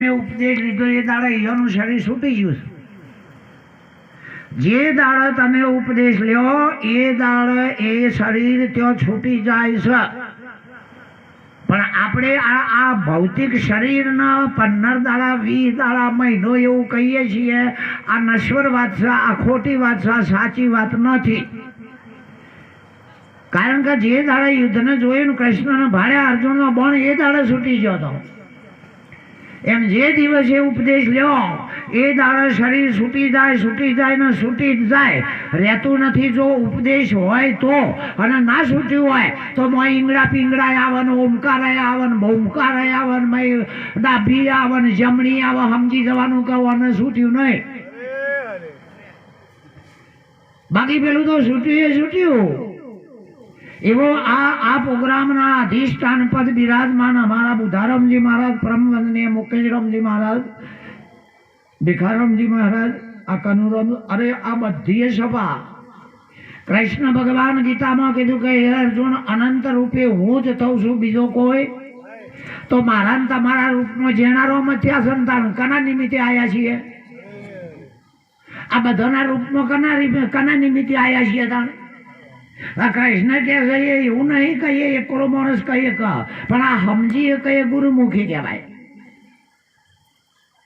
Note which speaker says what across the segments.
Speaker 1: ઉપદેશ લીધો એ દાડે એનું શરીર છૂટી ગયું. જે દાડે તમે ઉપદેશ લ્યો એ દાડે એ શરીર ત્યાં છૂટી જાય છે. પણ આપણે આ ભૌતિક શરીરના 15 દાડા 20 દાડા મહિનો એવું કહીએ છીએ. આ નશ્વર વાત છે, આ ખોટી વાત છે, સાચી વાત નથી. કારણ કે જે દાડે યુદ્ધને જોઈને કૃષ્ણને ભાડે અર્જુનનો બણ એ દાડે છૂટી ગયો હતો. એમ જે દિવસે ઉપદેશ લ્યો એ દાડે શરીર છૂટી જાય ને છૂટી જ જાય, રહેતું નથી. જો ઉપદેશ હોય તો, અને ના છૂટ્યું હોય તો ઈંગડા પિંગડા આવે ને ઓમકાર આવે ને બહુમકાર આવે ને ડાભી આવે ને જમણી આવે. સમજી જવાનું કે અને છૂટ્યું નહીં. બાકી પેલું તો છૂટ્યું. એવો આ પ્રોગ્રામના અધિષ્ઠાન પદ બિરાજમાન અમારા બુધારામજી મહારાજ, પરમવંદનીય મુકેશરામજી મહારાજ, ભિખારામજી મહારાજ, આ કનુરામ, અરે આ બધી સભા કૃષ્ણ ભગવાન ગીતામાં કીધું કે હે અર્જુન, અનંત રૂપે હું જ થઉં છું, બીજો કોઈ. તો મારા ને તમારા રૂપમાં જેનારો થયા સંતાન કના નિમિત્તે આવ્યા છીએ? આ બધાના રૂપમાં કના નિમિત્તે આવ્યા છીએ? તાણ કૃષ્ણ કે એવું નહીં કહીએ એકલો માણસ કહીએ પણ આ સમજીએ કહીએ ગુરુમુખી કહેવાય.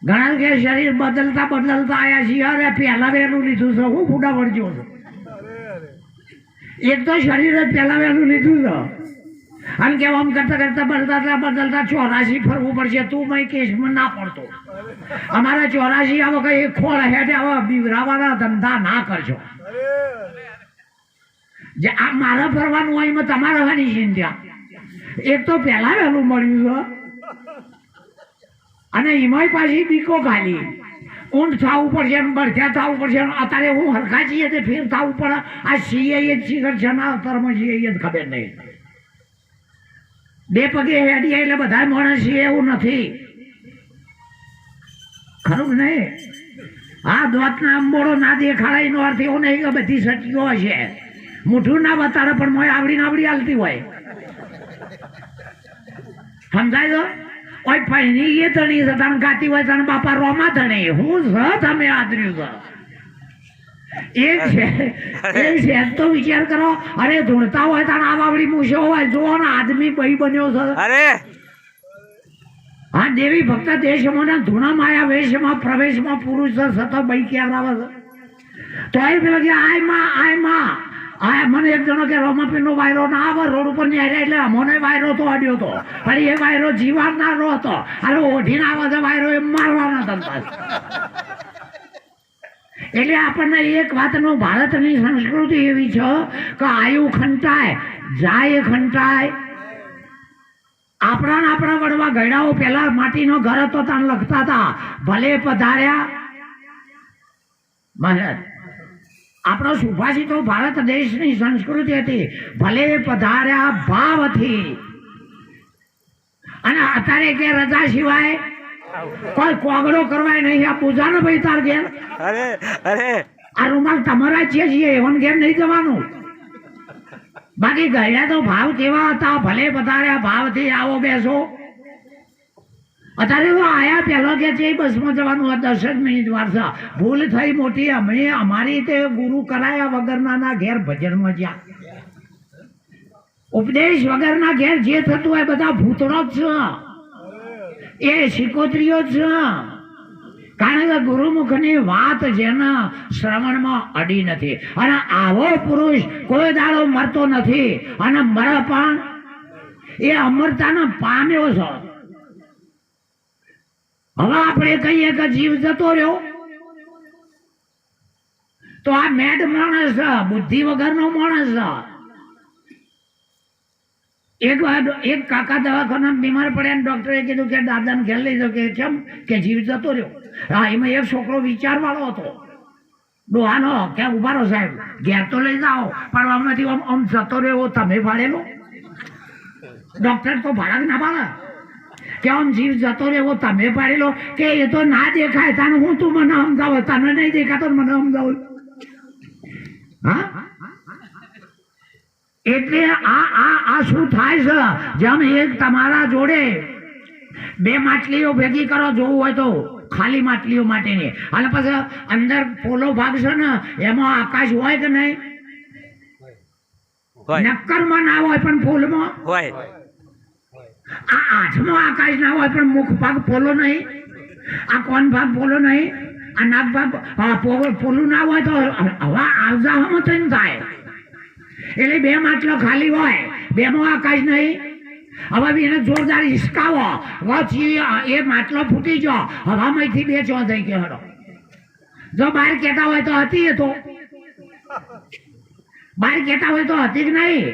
Speaker 1: ઘણા કે શરીર બદલતા આવ્યા છીએ. અરે પહેલા વહેલું લીધું છે, હું ફૂટા પડજો છું. એક તો શરીર જ પહેલા વહેલું લીધું છે. અને કે આમ કરતા બદલતા 84 ફરવું પડશે. તું મય કેસમાં ના પડતો. અમારા 84 આવો કઈ ખોળ હેઠે આવા બીવરાવાના ધંધા ના કરશો. જે આ મારે ફરવાનું હોય એમાં તમારે હવાની ચિંતા. એક તો પહેલા વહેલું મળ્યું છે, અને એમાંય પાછી બીકો ખાલી ઊંટ થવું પડશે, બળથ્યા થવું પડશે. અત્યારે હું હરખા છીએ તે ફેર થવું પડે. આ સીએ જ શિખર છે ના અવતારમાં સીએ જ ખબર નહીં. 2 પગે હેડી એટલે બધા માણસ છીએ એવું નથી, ખરું નહીં? આ દોતના અંબોડો ના દેખાડાય નો અર્થ એવો નહીં કે બધી સટીઓ હશે. મોઢું ના બતાડે પણ મોય આવડી હાલતી હોય. સમજાય તો? કોઈ પહેણી એ ધણી છે, તને ગાતી હોય તને બાપા રોમા ધણી. હું છે તમે આદર્યું છે એ છે તો વિચાર કરો. અરે ધૂણતા હોય તને આવડી મૂછો હોય. જો ને આદમી બહી બન્યો છે. હા, દેવી ભક્ત દેશમાં ધૂણા માયા વેશમાં પ્રવેશમાં પુરુષ છે, સતત બહી ક્યાં આવે છે. તો એ પેલા કે આય માં આ મને એક જણો કે રોમાપીનો વાયરો ના આવે રોડ ઉપર ની આવ્યા એટલે અમોને વાયરો તો અડ્યો હતો. પણ એ વાયરો જીવાડનારો હતો. અરે ઓઢીને આવે છે વાયરો, એ મારવાના ધંધા. એટલે આપણને એક વાતનો ભારતની સંસ્કૃતિ એવી છે કે આયુ ખંટાય જાય ખંટાય. આપણા વડવા ગયડાઓ પેલા માટીનો ઘર હતો ત્યાં લખતા હતા, ભલે પધાર્યા મહારાજ. આપણો સુભાષિતો ભારત દેશની સંસ્કૃતિ હતી, ભલે પધાર્યા ભાવથી. અને અત્યારે કે રજા સિવાય કોઈ કોગળો કરવાય નહીં. આ પૂજા ને ભાઈ તાર ઘેર આ રૂમાલ તમારા જ છીએ, એવન ઘેર નહીં જવાનું. બાકી ગયા તો ભાવ કેવા હતા, ભલે પધાર્યા ભાવથી આવો બેસો. અત્યારે તો આયા પહેલો કે છે બસમાં જવાનું 10 મિનિટ વાર છે. ભૂલ થઈ મોટી. અમે અમારી તે ગુરુ કરાયા વગરના ઘેર ભજનમાં જ્યાં ઉપદેશ વગરના ઘેર જે થતું હોય બધા ભૂતળો જ છે, એ શિકોત્રીઓ જ છે. કારણ કે ગુરુમુખની વાત જેના શ્રવણમાં અડી નથી. અને આવો પુરુષ કોઈ દાડો મરતો નથી, અને મરે પણ એ અમરતાને પામ્યો છે. હવે આપણે કહીએ કે જીવ જતો રહ્યો તો આ મેડ માણસ છે, બુદ્ધિ વગરનો માણસ છે. એક કાકા દવાખાના બીમાર પડ્યા ને ડોક્ટરે કીધું કે દાદાને ઘેર લઈ જાઓ. કે કેમ? કે જીવ જતો રહ્યો. હા, એમાં એક છોકરો વિચારવાળો હતો ડોહાનો કે ઉભા રહો સાહેબ, ઘેર તો લઈ જાઓ પણ આમનાથી આમ જતો રહ્યો તમે ભાડેલો. ડોક્ટર તો ભાડા ના પાડે કે આમ જીવ જતો રહેવો તમે પાડેલો. કે એ તો ના દેખાય તને હું તું મને સમજાવો, તને નહીં દેખાતો મને સમજાવું. હા, એટલે આ શું થાય છે? જેમ એક તમારા જોડે બે માટલીઓ ભેગી કરો જોવું હોય તો ખાલી માટલીઓ માટેની અને પછી અંદર પોલો ભાગ છે ને એમાં આકાશ હોય કે નહીં નક્કરમાં ના હોય પણ ફૂલમાં
Speaker 2: હોય
Speaker 1: આ આઠમાં આકાશ ના હોય પણ મુખ ભાગ પોલો નહીં આ કોણ ભાગ પોલો નહીં આ નાક ભાગ પોલું ના હોય તો હવા આવજામાં થઈને થાય એટલે બે માટલો ખાલી હોય બેમાં આકાશ નહીં હવે બી એને જોરદાર હિસકાવો એ માટલો ફૂટી ગયો હવામાંથી બે ચો થઈ ગયો હડો જો બહાર કહેતા હોય તો હતી એ તો બહાર કહેતા હોય તો હતી જ નહીં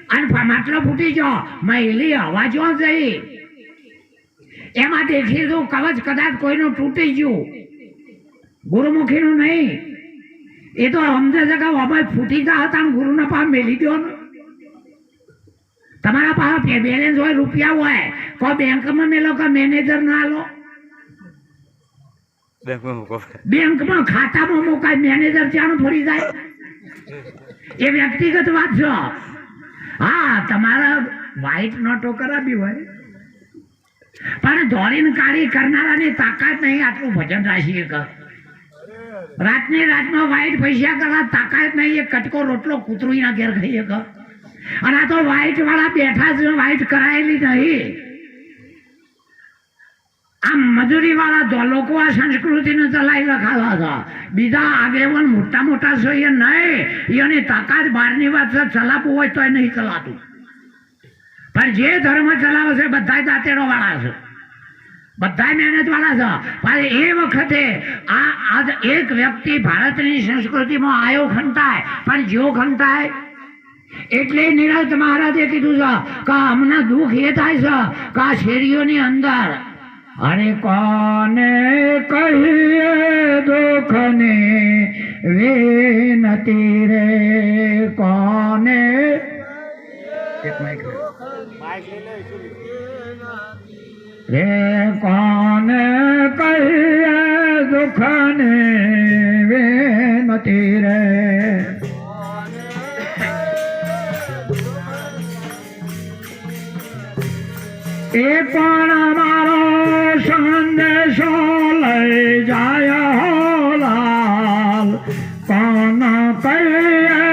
Speaker 1: અને માટલો ફૂટી ગયો મહિલી હવા જો જઈ એમાં દેખી તો કવચ કદાચ કોઈનું તૂટી ગયું ગુરુમુખીનું નહીં એ તો સમજે છે કે અમારે ફૂટી ગયા હતા ગુરુના પાસે મેલી દો ને તમારા પાસે બેલેન્સ હોય રૂપિયા હોય કોઈ બેંકમાં મેલો કે મેનેજર ના લો બેંકમાં ખાતામાં મુકાય મેનેજર ચાનું ફરી જાય એ વ્યક્તિગત વાત છે હા તમારા વ્હાઈટ નોટો કરાવી હોય પણ દોડીને કાઢી કરનારાની તાકાત નહીં આટલું ભજન રાખીએ કે રાતની રાતમાં વ્હાઈટ પૈસા કરવા તાકાત નહીં એ કટકો રોટલો કૂતરું ના ઘેર ખાઈએ કે અને આ તો વ્હાઈટ વાળા બેઠા છે વ્હાઈટ કરાયેલી નહીં આ મજૂરી વાળા લોકો આ સંસ્કૃતિને ચલાવી લખાવા હતા બીજા આગેવાન મોટા મોટા છે એ નહીં એની તાકાત બહારની વાત છે ચલાવવું હોય તો એ નહીં ચલાતું પણ જે ધર્મ ચલાવે છે બધા દાંતેડો વાળા છે બધા મહેનત વાળા છે પણ એ વખતે આજ એક વ્યક્તિ ભારતની સંસ્કૃતિમાં આયો ખંતાય પણ જો ખંતાય એટલે નિરજ મહારાજે કીધું છે કે અમને દુઃખ એ થાય છે કે આ શેરીઓની અંદર અરે કોને કહીએ દુઃખને વિનતી રે કોને રે કોને કહીએ દુઃખને વિનતી રે એ પણ મારો સંદેશો લઈ જાય લાલ કોણ કહીએ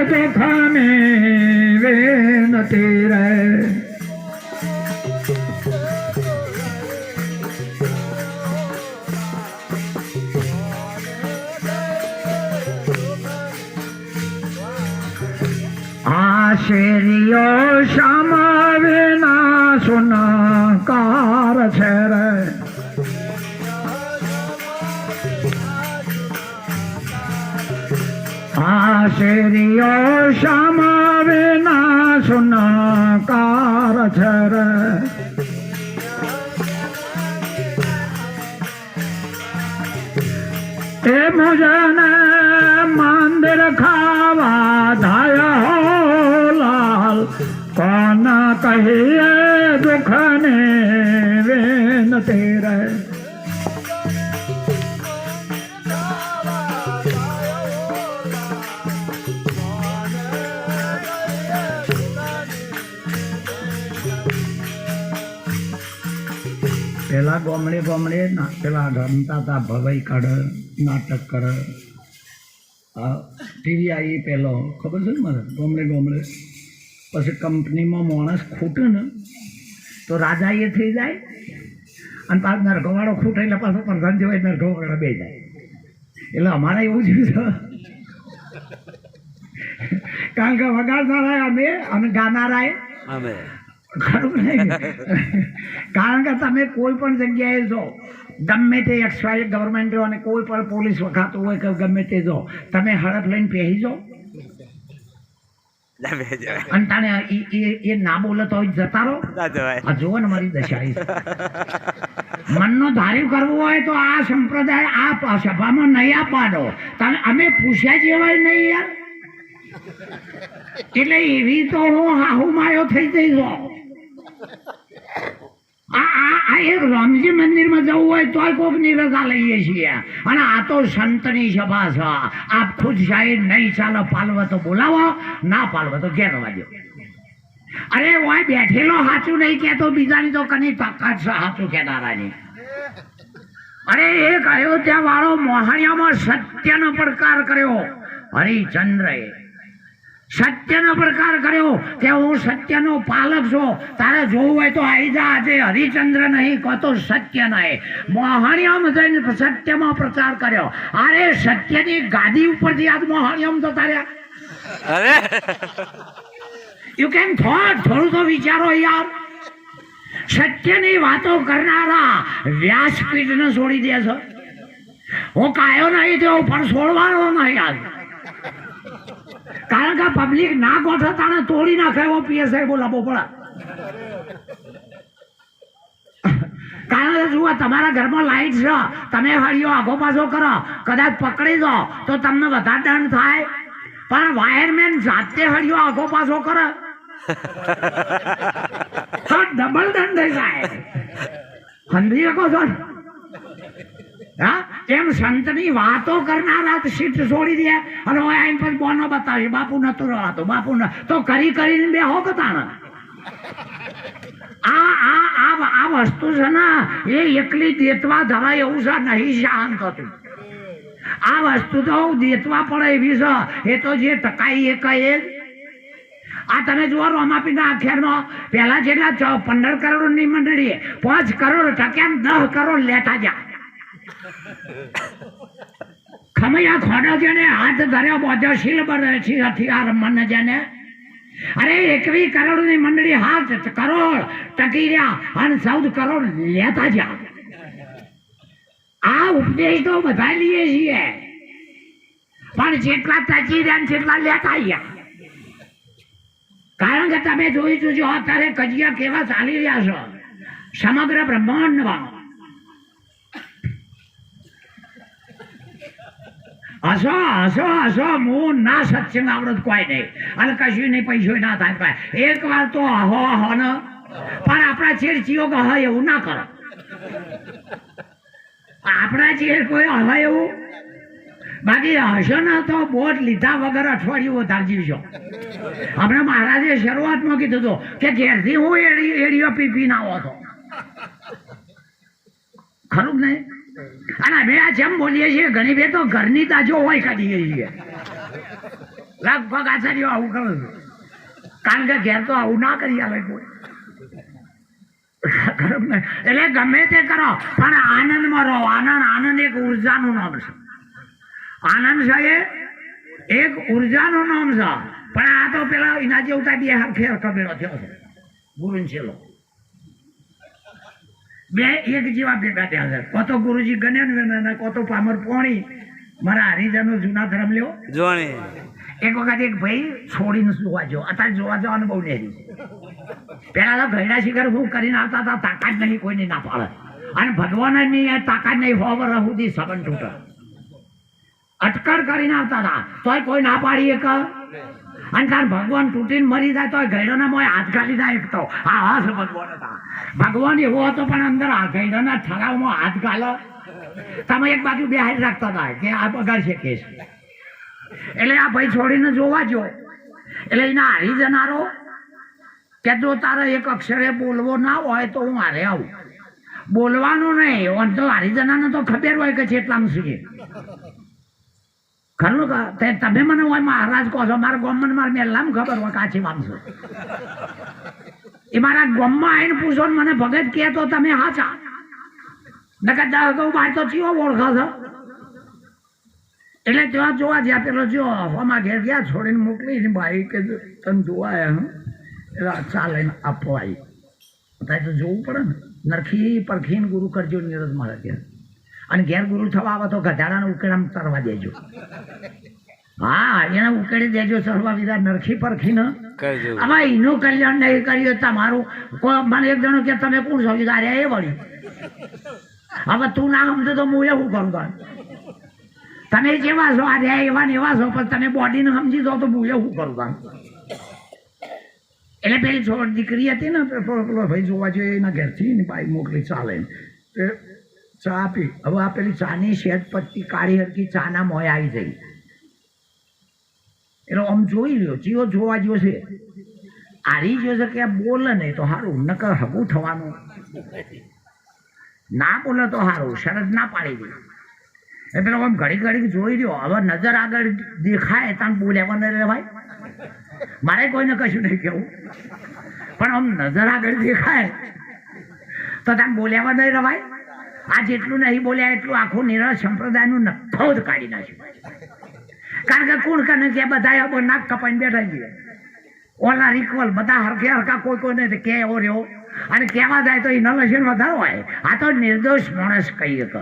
Speaker 1: દુઃખને વિનતી રે શેરીઓ શામાવેના સુનાકાર છે રે આ શેરીઓ શામાવેના સુનાકાર છે રે એ મુજને મંદિર ખાવા ધાયા કોણ કહીએ દુઃખને વિનતી રે પેલા ગોમડે ગોમડે પેલા રમતા હતા ભવાઈ કાઢે નાટક કરે ટીવી આવી પેલો ખબર છે ને મારે ગોમડે ગોમડે પછી કંપનીમાં માણસ ખૂટે ને તો રાજા એ થઈ જાય અને પાછો નરઘોવાળો ખૂટે એટલે પાછો પ્રધાન જેવાય નરઘોવાળો બે જાય એટલે અમારે એવું જ છે કારણ કે વગાડનારા અમે અને ગાનારા અમે ખરું નહીં કારણ કે તમે કોઈ પણ જગ્યાએ જો ગમે તે એક્સવાય ગવર્મેન્ટ અને કોઈ પણ પોલીસ વખાતું હોય કે ગમે તે જો તમે હડપ લઈને પહેરી જાઓ અને તને એ ના બોલે તો જતા રહો જુઓ ને મારી દશા મનનો ધાર્યું કરવું હોય તો આ સંપ્રદાય આ સભામાં નહીં આપવાનો તમે અમે પૂછ્યા જેવાય નહીં યાર એટલે એવી તો હું હાહુ માયો થઈ જઈશો આ એક રામજી મંદિરમાં જવું હોય તોય કોકની રજા લઈએ છીએ અને આ તો સંતની સભા છે આપ ખુદ સાહેબ નહીં ચાલો પાલવા તો બોલાવો ના પાલવા તો ઘેર વાજો અરે ઓય બેઠેલો સાચું નહીં કેતો, બીજાની તો કની તાકાત છે સાચું કહેનારાની. અરે એક અયોધ્યા વાળો મોહણિયામાં સત્યનો પ્રકાર કર્યો. હરિચંદ્રએ સત્યનો પ્રકાર કર્યો કે હું સત્યનો પાલક છું, તારે જોવું હોય તો આવી જા. આજે હરિચંદ્ર નહીં કહો તો સત્ય નહીં. મોહણિયામાં જઈને સત્યમાં પ્રચાર કર્યો. અરે સત્યની ગાદી ઉપરથી આજ મોહણિયામાં તો તાર્યા.
Speaker 2: અરે
Speaker 1: યુ કેન થોટ, થોડું તો વિચારો યાર. સત્યની વાતો કરનારા વ્યાસપીઠને છોડી દે છે. હું કાયો નહીં થયો પણ છોડવાનો નહીં આજ. કારણ કે પબ્લિક ના ગોઠે તાણે તોડી નાખે એવો પીએસઆઈ બોલાવવો પડે. કારણ કે જુઓ, તમારા ઘરમાં લાઈટ છે, તમે હળીઓ આગો પાછો કરો, કદાચ પકડી દો તો તમને વધારે દંડ થાય. પણ વાયરમેન જાતે હળીઓ આગો પાછો કરે તો ડબલ દંડ થઈ જાય. સમજી શકો છો? હા, એમ સંતની વાતો કરનારા સીટ છોડી દે અને આઈન પર બોનો બતાવી બાપુ નતો રહેતો, બાપુ ન તો કરી કરીને બે હો કતાણ. આ વસ્તુ છે ને એ એકલી દેતવા ધરાય એવું છે નહીં શાંત હતું. આ વસ્તુ તો દેતવા પડે એવી છે. એ તો જે ટકાઈ એ કહે. આ તમે જુઓ રોમાપીના આખ્યાનમાં પહેલા જેટલા 15 કરોડની મંડળી 5 કરોડ ટક્યા 10 કરોડ લેતા જાય. ખમૈયા ખોડા જેને હાથ ધર્યો બોધ્યો શિલબર હથિયાર મન જેને. અરે 21 કરોડની મંડળી 7 કરોડ ટકી રહ્યા અને 14 કરોડ લેતા જા. આ ઉપદેશ તો બધા લઈએ છીએ પણ જેટલા ટકી રહ્યા જેટલા લેતા ગયા. કારણ કે તમે જોઈ જોજો અત્યારે કજિયા કેવા ચાલી રહ્યા છો સમગ્ર બ્રહ્માંડમાં. હસો હસો હસો હું ના સત્સંગ આવડત કોઈ નહીં અને કશું નહીં, પૈસો ના થાય. એક વાર તો હો હો ને પણ આપણા ચેર ચિયો કહે એવું ના કરો. આપણા ચેર કોઈ હવા એવું બાકી હશો ને તો બોટ લીધા વગર અઠવાડિયું વધારે જીવશો. હમણાં મહારાજે શરૂઆતમાં કીધું હતું કે ઘેરથી હું એડીઓ પી ના આવો હતો. ખરું જ નહીં? અને અમે આ જેમ બોલીએ છીએ ઘણી બે તો ઘરની તાજો હોય કાઢીએ છીએ. લગભગ આચાર્યો આવું કરું છું કારણ કે ઘેર તો આવું ના કરી આવે કોઈ. એટલે ગમે તે કરો પણ આનંદમાં રહો. આનંદ એક ઉર્જાનું નામ છે. આનંદ છે એ એક ઉર્જાનું નામ છે. પણ આ તો પેલા એના જેવું બે ફેર કબેલો થયો છે. ગુરુ છેલ્લો બે એક જેવા ભેગા થયા છે. કો તો ગુરુજી ગણે ને કો તો પામર પોણી. મારા હરિજનો જૂના ધર્મ લ્યો
Speaker 2: જોણી.
Speaker 1: એક વખત એક ભાઈ છોડીને જોવા જો. અત્યારે જોવા જવાનું બહુ નહેરી. પેલા તો ઘરડા શિખર હું કરીને આવતા હતા, તાકાત નહીં કોઈને ના પાડે. અને ભગવાન ની તાકાત નહીં 100 વર્ષ સુધી સંબંધ તૂટે. અટકળ કરીને આવતા હતા તોય કોઈ ના પાડી એક. અને તાર ભગવાન તૂટીને મરી જાય તોય ઘરડાના મોય હાથ ગાલી જાય. એક તો હા ભગવાન હતા. ભગવાન એવો હતો પણ અંદર ઘરડાના ઠરાવમાં હાથ ગાલો. તમે એક બાજુ બેહાર રાખતા હતા કે આ બગાડશે કેસ. એટલે આ ભાઈ છોડીને જોવા જો. એટલે એના હારી જનારો કે જો તારે એક અક્ષરે બોલવો ના હોય તો હું હારે આવું. બોલવાનું નહીં તો હારી જનાને તો ખબર હોય કે જેટલામાં શીખે. ખરું કે તમે મને હોય મહારાજ કહો છો, મારા ગોમમાં મારા મેલામાં ખબર હોય કાચી મામસો. એ મારા ગોમમાં આવીને પૂછો ને મને ભગત કહે તો તમે હાચા. નકર કહું બાર તો ચીવો ઓળખો છો. એટલે ત્યાં જોવા જ્યાં પેલો જો અમારા ઘેર ગયા છોડીને મોકલી ભાઈ કે તમે જોવા એટલે ચાલે આપવા આવી. તો જોવું પડે ને. નરખી પરખીને ગુરુ કરજો નિરજ મારે ત્યાં. અને ઘેર ગુરુ થવા આવે તો ગધાડાને ઉકેડામાં તરવા દેજો. હા, એને ઉકેડી દેજો તરવા લીધા નરખી પરખીને. હવે એનું કલ્યાણ નહીં કર્યું તમારું. મને એક જણો કે તમે કોણ છો? અરે એ વળી હવે તું ના સમજો તો હું એવું કરું. તમે જેવા છો આ એવા ને એવા છો પણ તમે બોડીને સમજી દો તો હું એવું કરું. એટલે પેલી છોડ દીકરી હતી ને પેલો ભાઈ જોવા જોઈએ એના ઘેરથી ને બાઈ મોકલી ચાલે ચા આપી. હવે આ પેલી ચાની શેઠ પત્તી કાળી હરકી ચાના મોય આવી જઈ. એટલે આમ જોઈ રહ્યો ચિયો જોવા જેવો છે. આરી જો છે કે બોલે નહીં તો સારું, નકર હગું થવાનું. ના બોલે તો સારું, શરત ના પાડી દે. એ પેલો આમ ઘડી ઘડી જોઈ રહ્યો, હવે નજર આગળ દેખાય ત્યાં બોલ્યા નહીં ભાઈ. મારે કોઈને કશું નહીં કેવું, પણ આમ નજર આગળ દેખાય તો ત્યાં બોલ્યા નહીં રવાય. આ જેટલું નહીં બોલ્યા એટલું આખું નિરળ સંપ્રદાયનું નખો જ કાઢી નાખ્યું. કારણ કે કોણ કને કે બધા નાક કપાઈને બેઠા છીએ, ઓલા રિકવલ બધા હરખે હરખા કોઈ કોઈને કે એવો રહ્યો, અને કહેવા જાય તો એના લક્ષણ વધારો હોય. આ તો નિર્દોષ માણસ કહી શકો,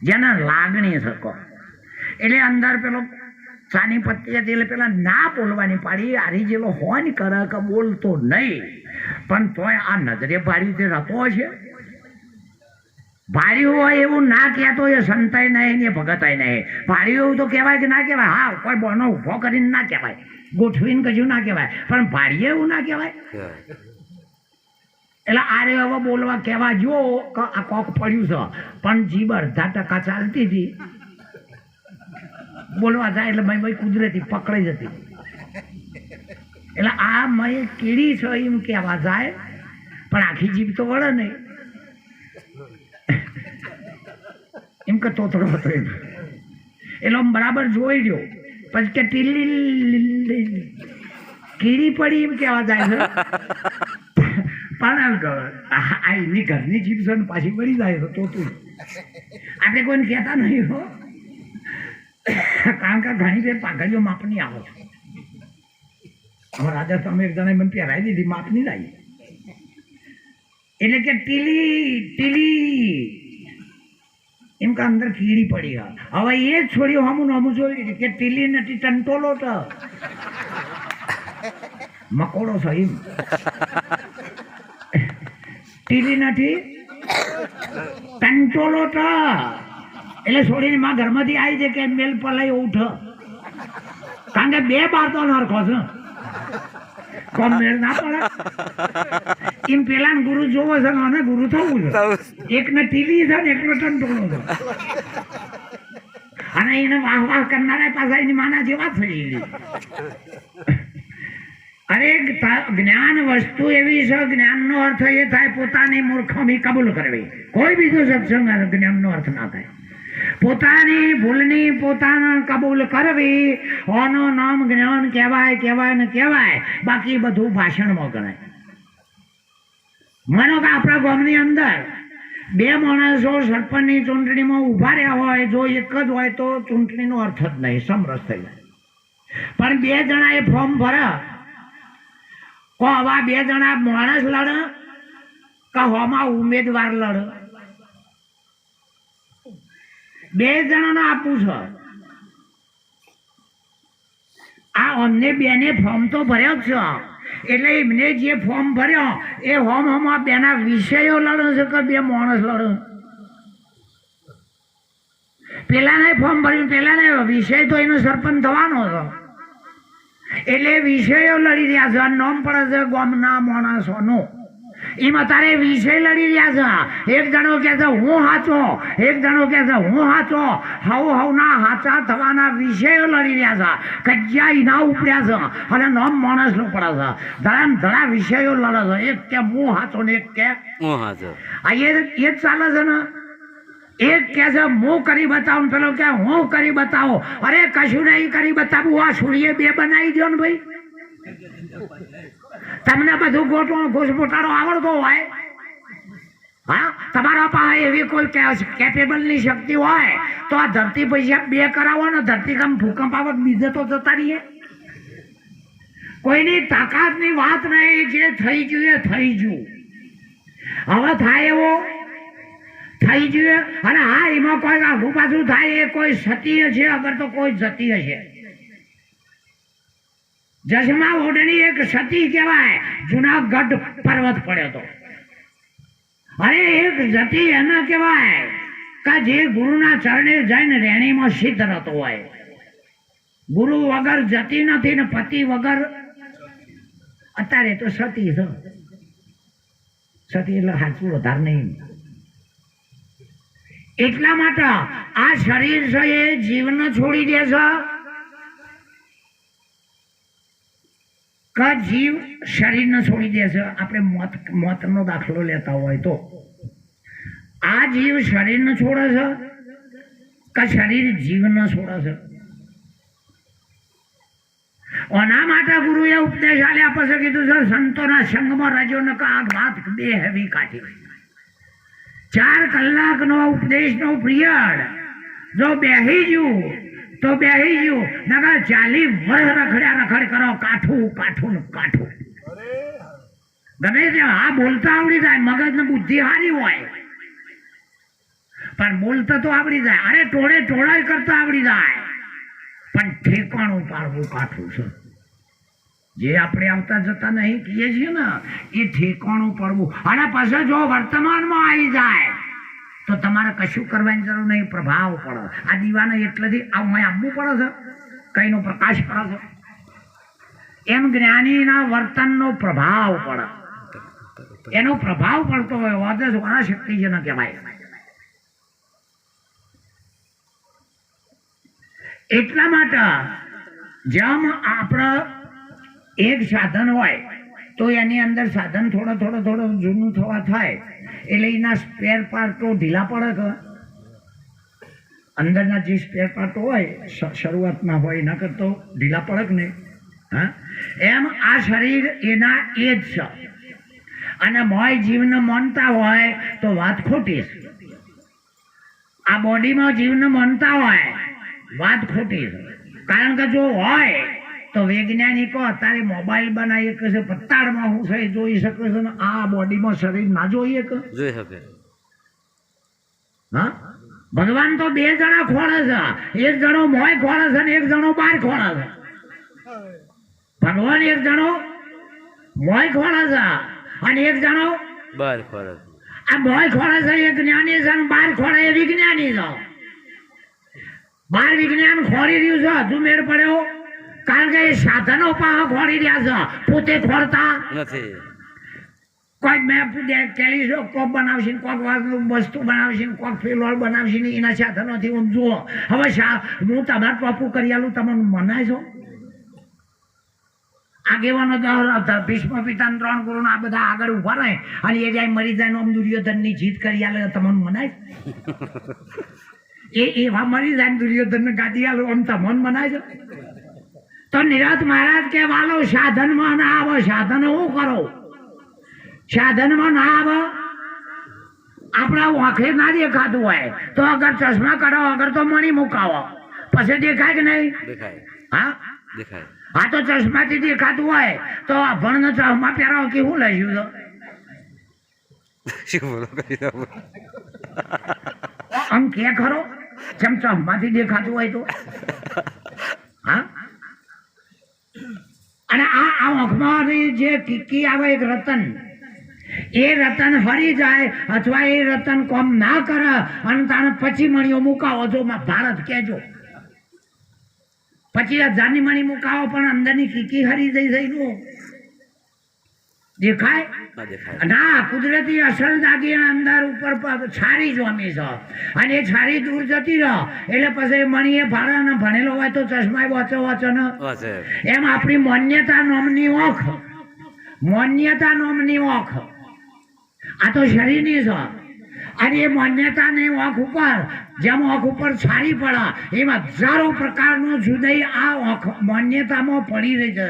Speaker 1: જેને લાગણી શકો. એટલે અંદર પેલો ચાની પત્તી હતી એટલે પેલા ના બોલવાની પાડી. આરી જેલો હોન કરે કે બોલતો નહીં, પણ તોય આ નજરે ભાડી તે રહેતો હશે. ભાડ્યું હોય એવું ના કહેતો એ સંતાય નહીં ને ભગતાય નહીં. ભાડ્યું એવું તો કહેવાય કે ના કહેવાય. હા, કોઈ બોનો ઊભો કરીને ના કહેવાય, ગોઠવીને કશું ના કહેવાય, પણ ભાડીએ એવું ના કહેવાય. એટલે આરે હવે બોલવા કહેવા જો આ કોક પડ્યું છે, પણ જીભ અડધા ટકા ચાલતી હતી. બોલવા જાય એટલે ભાઈ કુદરતી પકડાઈ જતી. એટલે આ મય કીડી છે એમ કહેવા જાય, પણ આખી જીભ તો વળે નહીં. એમ કે તોતરો હતો એમ. એટલે બરાબર જોઈ રહ્યો, પછી કે ટીલી કીડી પડી એમ કહેવા જાય છે. પણ આ એની ઘરની જીભ છે ને પાછી પડી જાય છે તોતું. આપણે કોઈને કહેતા નહીં હો, કારણ કે ઘણી બધી પાઘડીઓ માપની આવે છે. અમારા રાજસ્થાનમાં એક જણાએ મને પહેરાવી દીધી, માપની જ આવી. એટલે કે ટીલી ટીલી એમ કે અંદર કીડી પડી. હવે એ જ છોડ્યું હમું હમું જોઈ કે ટીલી નથી ટંટોલો તો મકોડો છે એમ. ટીલી નથી ટંટોલો તો એટલે છોડીને માં ઘરમાંથી આવી છે કે મેલ પલાઈ ઉઠ. કારણ કે બે બાર તો નરખો છે, કોમ મેળ ના પડે. એમ પેલા ગુરુ જોવો છે ને ગુરુ થવું છે. એકને ટીલી છે ને એકનો ટંટોળો છે, અને એને વાહ વાહ કરનારા પાછા એની માના જેવા થઈ ગઈ. અરે જ્ઞાન વસ્તુ એવી છે, જ્ઞાનનો અર્થ એ થાય પોતાની મૂર્ખામી કબૂલ કરવી. કોઈ બીજો સત્સંગ જ્ઞાનનો અર્થ ના થાય. પોતાની ભૂલની પોતાને કબૂલ કરવી, ઓનો નામ જ્ઞાન કહેવાય કહેવાય ને કહેવાય. બાકી બધું ભાષણમાં ગણાય. માનો કે આપણા ગામની અંદર બે માણસો સરપંચની ચૂંટણીમાં ઉભા રહ્યા હોય, જો એક જ હોય તો ચૂંટણીનો અર્થ જ નહીં, સમરસ થઈ જાય. પણ બે જણા એ ફોર્મ ભરે, કો આવા બે જણા માણસ લડે કે હોમાં ઉમેદવાર લડે. બે જણાને આપવું છે. આ અમને બેને ફોર્મ તો ભર્યો જ છે, એટલે એમને જે ફોર્મ ભર્યો એ હોમમાં બેના વિષયો લડે છે કે બે માણસ લડે. પેલાને ફોર્મ ભર્યું, પેલાને વિષય તો એનો સરપંચ થવાનો હતો, એટલે વિષયો લડી રહ્યા છે. નામ પડે છે ગામના માણસોનો. એમાં તારે વિષય લડી રહ્યા છે. એક જણો કે છે હું હાચો, એક જણો કે છે હું હાચો. હવના હાચા થવાના વિષયો લડી રહ્યા છે. કજ્યા ઇના ઉપડ્યા છે અને નામ માણસ નું પડે છે. ધડામ ધડા વિષયો લડે છે. એક કે હું હાચો ને એક કે હું હાચો. આ એ જ ચાલે છે ને. એક કે છે હું કરી બતાવું, પેલો કે હું કરી બતાવો. અરે કશું નહીં કરી બતાવું, આ સૂર્ય બે બનાવી દો ને ભાઈ. તમને બધું ઘોસપોટાડો આવડતો હોય, હા, તમારા પાસે એવી કોઈ કેપેબલની શક્તિ હોય તો આ ધરતી પૈસા બે કરાવો ને, ધરતીકામ ભૂકંપ આવે બીજે તો જતા રહીએ. કોઈની તાકાતની વાત નહીં, જે થઈ ગયું એ થઈ ગયું. હવે થાય એવો થઈ ગયું. અને હા, એમાં કોઈ આઘું પાછું થાય એ કોઈ સતીય છે, અગર તો કોઈ જતીય છે. જસમા ઓઢણી એક સતી કહેવાય, જુનાગઢ પર્વત પડ્યો હતો. અરે એક જતી એને કહેવાય કે જે ગુરુના ચરણે જઈને રેણીમાં સિદ્ધ રહેતો હોય. ગુરુ વગર જતી નથી ને પતિ વગર. અત્યારે તો સતી છે. સતી એટલે સાચું વધારે નહીં. એટલા માટે આ શરીર છે એ જીવને છોડી દે છે. કે જીવ શરીરને છોડી દે છે. આપણે મોતનો દાખલો લેતા હોય તો આ જીવ શરીરને છોડે છે કે શરીર જીવને છોડે છે? ઓના માટે ગુરુએ ઉપદેશ આલ્યા પછી કીધું છે સંતોના સંગમાં રહેજો ને આગ વાત બે હેવી કાઢી. 4 કલાકનો ઉપદેશનો પિરિયડ જો બેહી ગયું તો બેહી ગયું, નકર 40 વર્ષ રખડ કરો, કાઠું કાઠું ને કાઠું. ગમે તે હા બોલતા આવડી જાય, મગજ ને બુદ્ધિ સારી હોય પણ બોલતા તો આવડી જાય. અરે ટોળાઈ કરતા આવડી જાય પણ ઠેકાણું પાડવું કાઠું છે. જે આપણે આવતા જતા નહીં કહીએ છીએ ને એ ઠેકાણું પડવું. અને પછી જો વર્તમાનમાં આવી જાય તો તમારે કશું કરવાની જરૂર નહીં, પ્રભાવ પડે. આ દીવાને એટલેથી આવવું પડે છે, કઈનો પ્રકાશ પડે છે, એમ જ્ઞાનીના વર્તનનો પ્રભાવ પડે. એનો પ્રભાવ પડતો હોય વાદે સ્વરા શક્તિ જેને કહેવાય. એટલા માટે જેમ આપણે એક સાધન હોય તો એની અંદર સાધન થોડો જૂનું થવા થાય એટલે એના સ્પેર પાર્ટો ઢીલા પડે કે અંદરના જે સ્પેર પાર્ટો હોય શરૂઆતમાં હોય એના કરતો ઢીલા પડે કે નહીં? હા, એમ આ શરીર એના એ જ છે. અને મોય જીવને માનતા હોય તો વાત ખોટી છે. આ બોડીમાં જીવને માનતા હોય વાત ખોટી છે. કારણ કે જો હોય તો વૈજ્ઞાનિકો અત્યારે મોબાઈલ બનાવી શકે છે, પત્તાળમાં હું છે જોઈ શકે છે, ને આ બોડીમાં શરીર ના જોઈએ કે
Speaker 2: જોઈ શકે?
Speaker 1: હા, ભગવાન તો 2 જણા ખોળે છે. એક જણો મોય ખોળે છે ને એક જણો બહાર ખોળે છે. ભગવાન એક જણો મોય ખોળે છે અને એક જણો
Speaker 2: બહાર ખોળે.
Speaker 1: આ મોય ખોળે છે એ જ્ઞાની છે અને બહાર ખોળે એ વિજ્ઞાની છે. બહાર વિજ્ઞાન ખોરી રહ્યું છે, હજુ મેળ પડ્યો? કારણ કે એ સાધનો પાસે ખોરી રહ્યા છે, પોતે ખોરતા
Speaker 2: નથી.
Speaker 1: કોઈ મેં ટેલિસ્કોપ બનાવશે, કોઈક વસ્તુ બનાવશે, કોઈક ફિલોર બનાવશે, એના સાધનોથી હું જુઓ. હવે હું તમારે ટોપું કરી આલું, તમે મનાય છો? આગેવાનો ભીષ્મ પિતાને 3 ગુરુ આ બધા આગળ ઉભા રહે અને એ જાય મરી જાય આમ દુર્યોધનની જીત કરી આલે, તમને મનાય? એવા મરી જાય દુર્યોધન ગાડી આલો આમ તમને મનાય છે? તો નિરત મહારાજ કે વાલો સાધનમાં ના આવો. સાધન શું કરો? સાધનમાં ના આવો. આપણા આંખે ના દેખાતું હોય તો અગર ચશ્મા કાઢો, અગર તો મણી મુકાવો, પછી દેખાય કે નહીં?
Speaker 2: દેખાય.
Speaker 1: હા
Speaker 2: દેખાય.
Speaker 1: હા, તો ચશ્માથી દેખાતું હોય તો અભણને ચશ્મા પહેરાવો કે હું લઈશું તો
Speaker 2: શું બોલો કરી દો?
Speaker 1: આમ કે ખરો જેમ ચશ્માથી દેખાતું હોય તો? હા, અને આ આંખમાં જે કીકી આવે એક રતન, એ રતન હરી જાય અથવા એ રતન કોમ ના કરે અને તાણે પછી મણીઓ મુકાવો જો ભારત કહેજો. 25,000ની મણી મુકાવો પણ અંદરની કીકી હરી જઈ જઈનું દેખાય ના. કુદરતી અસલ દાગીના અંદર ઉપર છારી જોમી છે અને એ છારી દૂર જતી રહે એટલે પછી મણી એ ભાડા ને ભણેલો હોય તો ચશ્મા વાંચો ને. એમ આપણી માન્યતા નામની ઓખ, માન્યતા નામની ઓખ આ તો શરીરની છે. અને એ માન્યતાની ઓખ ઉપર જેમ ઓખ ઉપર છારી પડે એમાં હજારો પ્રકારનું જુદાઈ આ ઓખ માન્યતામાં પડી રહી છે.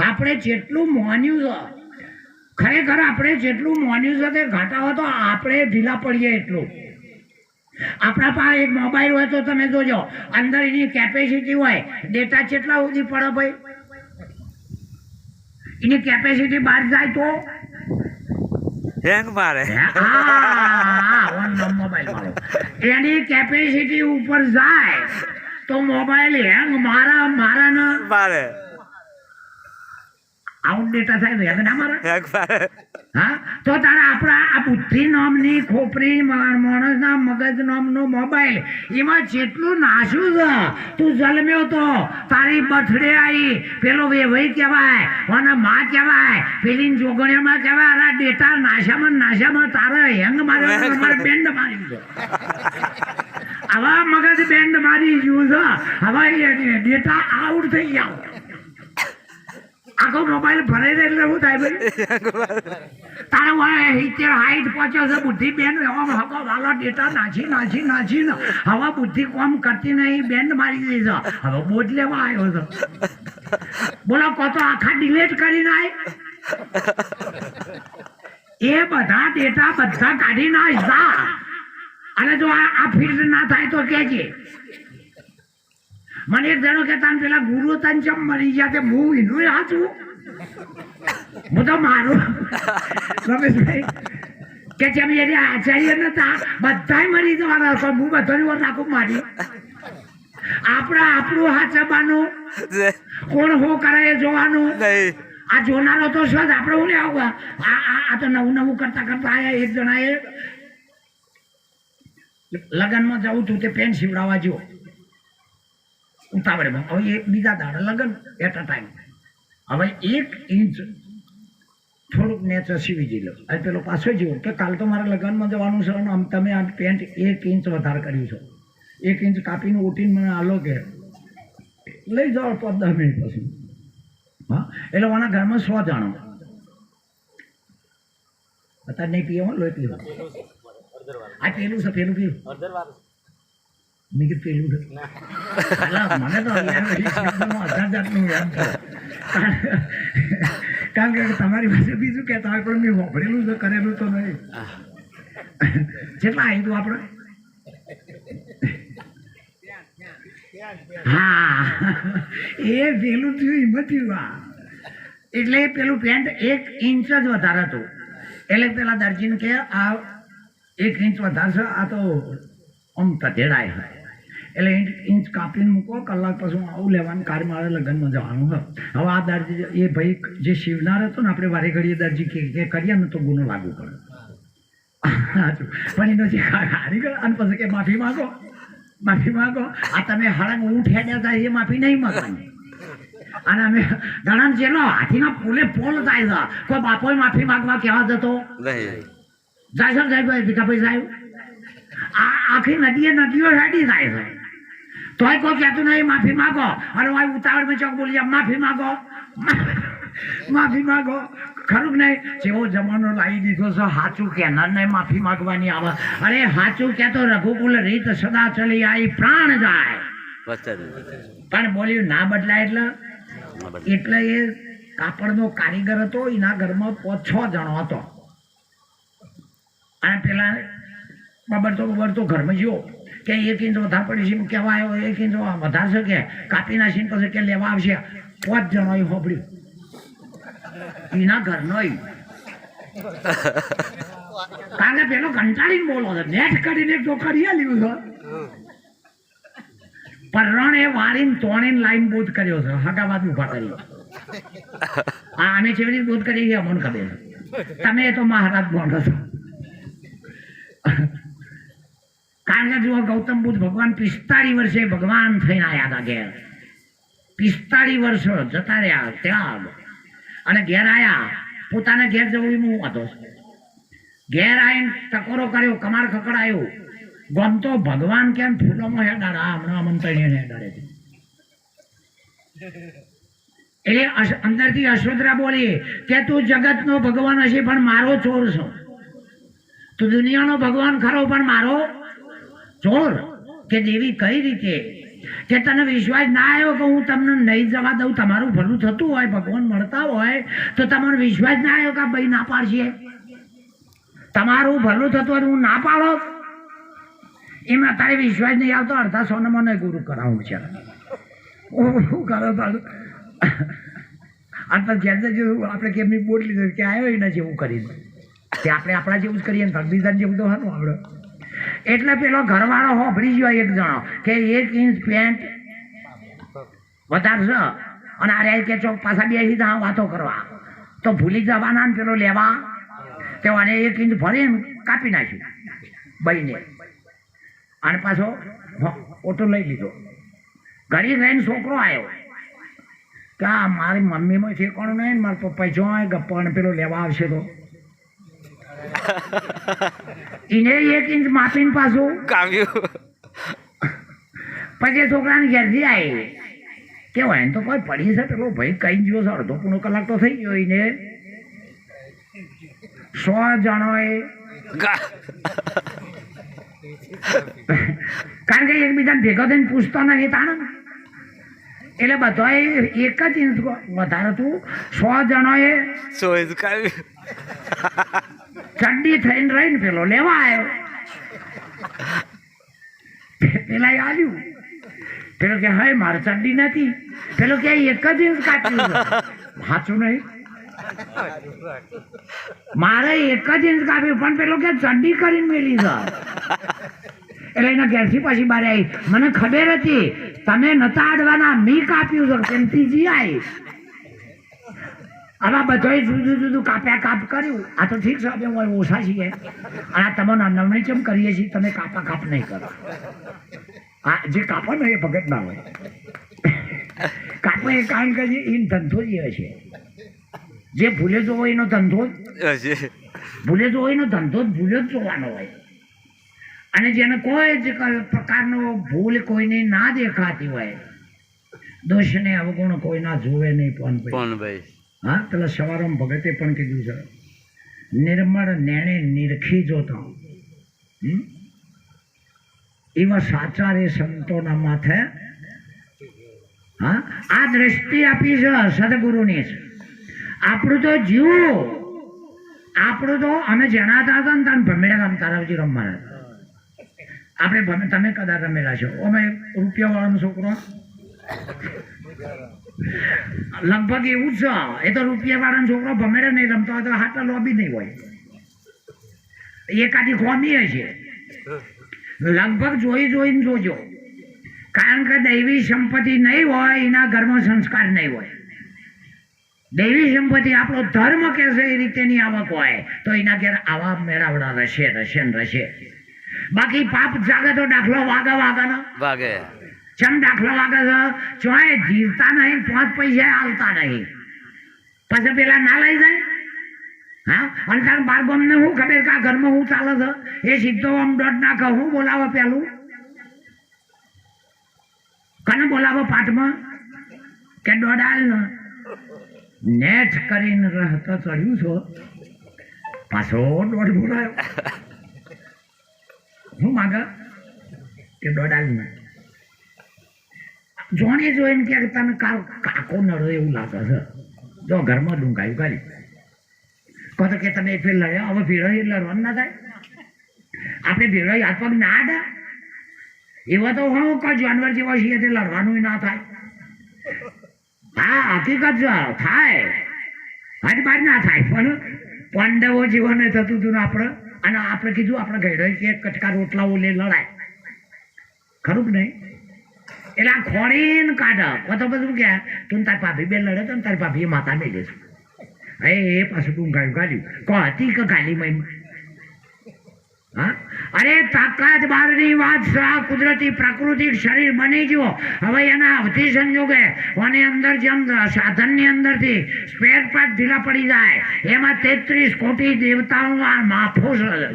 Speaker 1: આપણે જેટલું માન્યું છે, ખરેખર આપણે જેટલું માન્યું છે તે ઘટાવો તો આપણે ઢીલા પડીએ એટલું. આપણા પાસે એક મોબાઈલ હોય તો તમે જોજો અંદર એની કેપેસિટી હોય, ડેટા કેટલા સુધી પડે ભાઈ? એની કેપેસિટી બહાર જાય તો
Speaker 2: હેંગ મારે.
Speaker 1: મોબાઈલ વાળો એની કેપેસિટી ઉપર જાય તો મોબાઈલ હેંગ મારા ને
Speaker 2: મારે
Speaker 1: આઉટ ડેટા થાય તો ના મારે.
Speaker 2: હેંગ મારે.
Speaker 1: હા, તો તારે આપણા આ બુદ્ધિ નામની ખોપરી માણસના મગજ નામનો મોબાઈલ એમાં જેટલું નાશું છે. તું જન્મ્યો તો તારી બર્થડે આવી, પેલો વેવાઈ કહેવાય અને માં કહેવાય, પેલી જોગણીઓમાં કહેવાય. આ ડેટા નાશામાં તારે હેંગ માર્યો, તમારે બેન્ડ માર્યું છે. આવા મગજ બેન્ડ મારી ગયું છે. હવે ડેટા આઉટ થઈ જાવ. આખો મોબાઈલ ભરાઈ દે એટલે શું થાય ભાઈ? તારે વાળા 70 હાઈટ પહોંચ્યો છે બુદ્ધિ બેન એવા હકો વાળા ડેટા નાચી ને હવે બુદ્ધિ કોમ કરતી નહીં બેન્ડ મારી દઈ છે હવે બોજ લેવા આવ્યો છે બોલો કો તો આખા ડિલેટ કરી નાય એ બધા ડેટા બધા કાઢી નાખ જા અને જો આ ફિલ્ડ ના થાય તો કેજે મને એક જણો કે તાન પેલા ગુરુ તન ચમ મરી ગયા તે હું હિન્દુ હાચું હું તો મારું રમેશભાઈ કે જેમ એની આચાર્ય નતા બધાય મરી જવાના હતા હું બધાની વાર નાખું મારી આપણું હાચવાનું કોણ હો કરે એ જોવાનું આ જોનારો તો શું આપણે હું લેવા આ તો નવું કરતા આયા એક જણાએ લગ્નમાં જવું તું તે પેન્ટ સીવડાવવા જો ઉતાવળમાં હવે એક બીજા દાડા લગ્ન એટ અ ટાઈમ હવે 1 ઇંચ થોડુંક નેચર સીવી દીધો અને પેલો પાછો જેવો કે કાલ તો મારા લગ્નમાં જવાનું છે આમ તમે આ પેન્ટ 1 ઇંચ વધારે કર્યું છો 1 ઇંચ કાપીને ઉઠીને મને આલો કે લઈ જાઓ 5-10 મિનિટ પછી હા એટલે ઓના ઘરમાં 100 જણો અત્યારે નહીં પીવો લોહી પીવા આ પેલું છે પેલું પીવું મેં કીધું પેલું છે મને તો કારણ કે તમારી પાસે બીજું કહેતા હોય પણ મેં વાપરેલું છે કરેલું તો નહીં કેટલા આવી તું આપણે હા એ પેલું થયું હિંમત થયું એટલે પેલું પેન્ટ 1 ઇંચ જ વધારે હતું એટલે પેલા દરજીને કે આ 1 ઇંચ વધારે છે આ તો આમ તધેડાય હોય એટલે 1 ઇંચ કાપીને મૂકો કલાક પછી આવું લેવાનું કાર મારે લગ્નમાં જવાનું હોય હવે આ દરજી એ ભાઈ જે શિવનાર હતો ને આપણે વારે ઘડીએ દરજી કે કરીએ ને તો ગુનો લાગુ પડે પણ એનો જે હારી ગયો અને પછી કે માફી માગો આ તમે હળંગ ઊંટ હેડ્યા હતા એ માફી નહીં માગવાની અને અમે ઘણા જેલો હાથીના પોલે પોલ થાય છે કોઈ બાપોએ માફી માગવા કહેવા જતો જાય છે સાહેબ ભીખાભાઈ સાહેબ આખી નદીઓ હેડી થાય છે તોય કોઈ કહેતું નહીં માફી માગો અને ભાઈ ઉતાવળમાં ચોક બોલી માફી માગો ખરું નહીં જેવો જમાનો લાવી દીધો છે સાચું કહેનાર ને માફી માગવાની આવે અરે સાચું કહેતો રઘુકુલ રીત સદા ચલી આવી પ્રાણ જાય પણ બોલ્યું ના બદલાય એટલે એ કાપડનો કારીગર હતો એના ઘરમાં 5-6 જણો હતો અને પેલા બબરતો ઘરમાં ગયો કે 1 ઇંચ વધારે પડી છે કહેવા આવ્યો 1 ઇંચ વધારે છે કે કાપી નાખીને પછી કે લેવા આવશે 5 જણો એ હોબળ્યું એના ઘરનો કારણ કે પેલો કંટાળીને બોલો છે નેટ કરીને તો કરી લીધું છે પણ એ વારીને તોણીને લાઈન બોધ કર્યો છે હટાવાદ ઉભા કરી હા અમે કેવી રીતે બોધ કરી અમને ખબર તમે તો મહારાજ બોલો છો કારણ કે જુઓ ગૌતમ બુદ્ધ ભગવાન 45 વર્ષે ભગવાન થઈને આવ્યા હતા ઘેર 45 વર્ષ જતા રહ્યા ત્યાં અને ઘેર આવ્યા પોતાના ઘેર જવું હું હતો ઘેર આવીને ટકોરો કર્યો કમાડ ખકડાયો ગમતો ભગવાન કેમ ફૂલોમાં હેડાડા હમણાં મંત્રણીને હેડાડે છે એટલે અંદરથી અશ્વત્રા બોલી કે તું જગતનો ભગવાન હશે પણ મારો ચોર છો તું દુનિયાનો ભગવાન ખરો પણ મારો ચોર કે દેવી કઈ રીતે કે તને વિશ્વાસ ના આવ્યો કે હું તમને નહીં જવા દઉં તમારું ભલું થતું હોય ભગવાન મળતા હોય તો તમને વિશ્વાસ ના આવ્યો કે ભાઈ ના પાડશે તમારું ભલું થતું હોય હું ના પાડો એમાં તારે વિશ્વાસ નહીં આવતો અડધા સોનામાં નહીં ગુરુ કરાવું છે શું કરો તારું અને ઘેર જેવું આપણે કેમની બોટ લીધું કે આવ્યો એના જેવું કરી કે આપણે આપણા જેવું જ કરીએ ને ભગવીદાન જેવું તો હતું આપણે એટલે પેલો ઘરવાળો હોભળી ગયો એક જણો કે 1 ઇંચ પેન્ટ વધારે છે અને આ કે ચોક પાછા બેસી જા વાતો કરવા તો ભૂલી જવાના ને પેલો લેવા તેવાને 1 ઇંચ ભરીને કાપી નાખ્યું બહીને અને પાછો ઓટો લઈ લીધો ઘડી રહીને છોકરો આવ્યો કે આ મારી મમ્મીમાં ઠેકાણું નહીં ને મારા પપ્પા જો ગપ્પા અને પેલો લેવા આવશે તો એને 1 ઇંચ માપીને પાછું
Speaker 2: કાવ્યું
Speaker 1: પછી છોકરાને ઘેરથી આવી કેવાય એને તો કોઈ પડી છે પેલો ભાઈ કઈ ગયો છે, અડધો પૂણો કલાક તો થઈ ગયો એને. 100 જણોએ કારણ કે એકબીજાને ભેગો થઈને પૂછતો નહીં તાણ, એટલે બધાએ એક જ ઇંચ વધારે હતું. 100 જણોએ
Speaker 2: સોય કાવી
Speaker 1: ચડ્ડી થઈને રહીને પેલો લેવા આવ્યો. પેલા આવ્યું, પેલો કે હાય મારે ચડ્ડી નથી. પેલો કે એક જ ઇંચ કાપ્યું છે. સાચું નહીં, મારે એક જ ઇંચ કાપ્યું, પણ પેલો કે ચડ્ડી કરીને મેલી છે. એટલે એના ઘેરથી પાછી બારે આવી. મને ખબર હતી તમે નતા આડવાના, મી કાપ્યું છે તેમથી જી આવી. આમાં બધાએ જુદું જુદું કાપ્યા કાપ કર્યું. આ તો ઠીક છે, અમે ઓછા છીએ અને આ તમને નમણી કેમ કરીએ છીએ, તમે કાપા કાપ નહીં કરો. હા, જે કાપો ને એ ભગત ના હોય. કાપો એ કારણ કે એ ધંધો જ એ છે. જે ભૂલે જોવો એનો ધંધો જ, ભૂલે જોવો એનો ધંધો જ ભૂલે જ જોવાનો હોય. અને જેને કોઈ જ પ્રકારનો ભૂલ કોઈને ના દેખાતી હોય, દોષને અવગુણ કોઈના જોવે નહીં. પણ
Speaker 2: ભાઈ
Speaker 1: હા, પેલા સવારમાં ભગતે પણ કીધું છે, નિર્મળ નેણે નિરખી જોતા એવા સાચા રે સંતોના માથે. હા, આ દ્રષ્ટિ આપી છે સદગુરુની. આપણું તો જીવું, આપણું તો અમે જણાતા હતા ને તારે ભમેડા રમતા તારાવજી રમવાના. આપણે તમે કદાચ રમેલા છો. અમે રૂપિયા વાળાનો છોકરો લગભગ એવું જ છે. એ તો રૂપિયા વાળાનો છોકરો ભમેડા નહીં રમતો હોય તો હાથા લોબી નહીં હોય, એકાદી ખોમી હશે. લગભગ જોઈને જોજો, કારણ કે દૈવી સંપત્તિ નહીં હોય એના ઘરમાં સંસ્કાર નહીં હોય. દૈવી સંપત્તિ આપણો ધર્મ કે છે એ રીતેની આવક હોય તો એના ઘેર આવા મેળાવડા રહેશે ને રહેશે. બાકી પાપ જાગે તો દાખલો વાગે
Speaker 2: વાગે.
Speaker 1: ચમ દાખલો વાગે છે, ચોય જીવતા નહીં, 5 પૈસા હાલતા નહીં, પછી પેલા ના લઈ જાય. હા, અને તાર બાર ગમને શું ખબર કે આ ઘરમાં શું ચાલે છે, એ સીધો આમ દોઢ નાખે. હું બોલાવો પેલું કને બોલાવો પાઠમાં કે દોડાલ નેટ કરીને રહેતા ચડ્યું છો, પાછો દોઢ બોલાયો. હું માગે કે દોડાલ ને જોણે જોઈને કે તને કાકો નડો એવું લાગે છે. જો ઘરમાં ડુંગાયું કરી કહો તો કે તમે ફેર લડ્યા, હવે ભેળો લડવાનું ના થાય. આપણે ભેળો હાથ પગ ના આડા એવા તો હું કોઈ જાનવર જેવા છીએ તે લડવાનું ના થાય. હા, હકીકત થાય, હાથ બાર ના થાય. પણ પાંડવો જીવન થતું હતું ને આપણે, અને આપણે કીધું આપણે ગયડો કે કટકા રોટલાઓ લે લડાય, ખરું કે નહીં? એટલે આ ખોડીને કાઢે. તો બધું કે તું તાર ભાભી બે લડે તો તારી ભાભી માતા બે લેશું. એ પાછું તું કાઢ્યું કો હતી કે ગાલી મય. હા, અરે તાકાત બારની વાત છે. કુદરતી પ્રાકૃતિક શરીર બની ગયો. હવે એના અવધિ સંજોગે અને અંદર જેમ સાધનની અંદરથી સ્પેર પાર્ટ ઢીલા પડી જાય, એમાં 33 કોટી દેવતાઓ માફો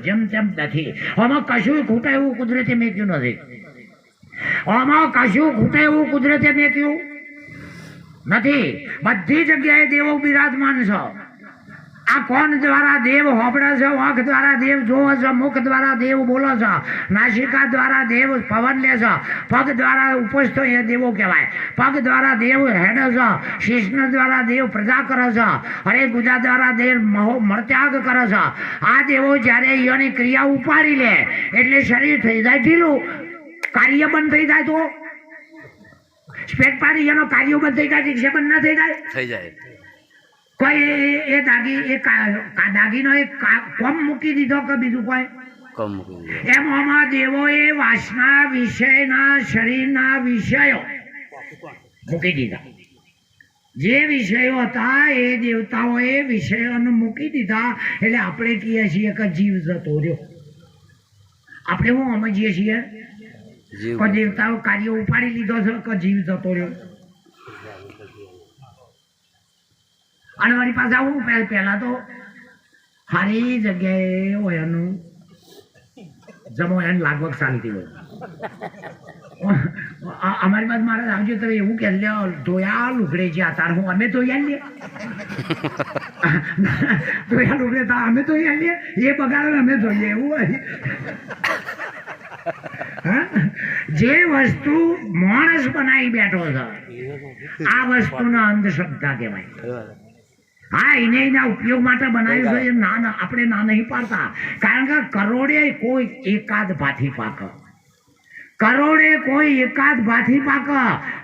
Speaker 1: જેમ તેમ નથી. આમાં કશું ખૂટે એવું કુદરતે મેક્યું નથી. આમાં કશું ખૂટે એવું કુદરતે મેક્યું નથી. બધી જગ્યાએ દેવો બિરાજમાન છે. આ કોણ દ્વારા દેવ હોબળે છે, આંખ દ્વારા દેવ જોવે છે, મુખ દ્વારા દેવ બોલે છે, નાસિકા દ્વારા દેવ પવન લે છે, પગ દ્વારા ઉપસ્થો એ દેવો કહેવાય, પગ દ્વારા દેવ હેડે છે, શિષ્ણ દ્વારા દેવ પ્રજા કરે છે, અરે ગુજા દ્વારા દેવ મળત્યાગ કરે છે. આ દેવો જ્યારે એની ક્રિયા ઉપાડી લે એટલે શરીર થઈ જાય ઢીલું, કાર્ય બંધ થઈ જાય. તો સ્પેર પાડી એનો કાર્યો બંધ થઈ જાય, દીક્ષા બંધ ના થઈ જાય. કોઈ એ દાગીનો એક કોમ મૂકી દીધો કે બીજું કોઈ એમ આમાં દેવોએ વાસના વિષયના શરીરના વિષયો મૂકી દીધા. જે વિષયો હતા એ દેવતાઓએ વિષયોને મૂકી દીધા. એટલે આપણે કહીએ છીએ કે જીવ જતો રહ્યો. આપણે શું સમજીએ છીએ કે દેવતાઓ કાર્ય ઉપાડી લીધો છે કે જીવ જતો રહ્યો. અને મારી પાસે આવું પહેલા તો સારી જગ્યાએ હોય એનું જમો એને લાગવગ ચાલતી હોય. અમારી બાદ મારે આવજો તો એવું કે લ્યો ધોયા લુગડે છે તાર હું અમે ધોયા લે ધોયા લુગડે તો અમે ધોયા લે એ બગાડે અમે ધોઈએ એવું હોય જે વસ્તુ માણસ બનાવી બેઠો છે આ વસ્તુના અંધશ્રદ્ધા કહેવાય. હા એને એના ઉપયોગ માટે બનાવ્યું છે એ ના આપણે ના નહીં પાડતા કારણ કે કરોડે કોઈ એકાદ ભાથી પાક કરોડે કોઈ એકાદ ભાથી પાક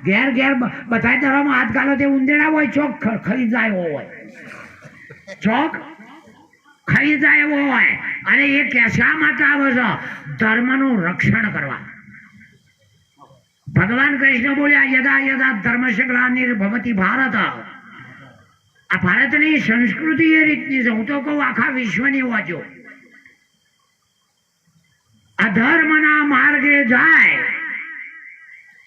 Speaker 1: ઘેર ઘેર બધા ધર્મમાં હાથ ગાલો તે ઉંદેડા હોય ચોક ખરીદાયો હોય ચોક ખરીદાય એવો હોય અને એ શા માટે આવે છે ધર્મનું રક્ષણ કરવા. ભગવાન કૃષ્ણ બોલ્યા યદા યદા ધર્મસ્ય ગ્લાનિર્ભવતિ ભારત. આ ભારતની સંસ્કૃતિ એ રીતની છે હું તો કહું આખા વિશ્વની વાંચો અધર્મના માર્ગે જાય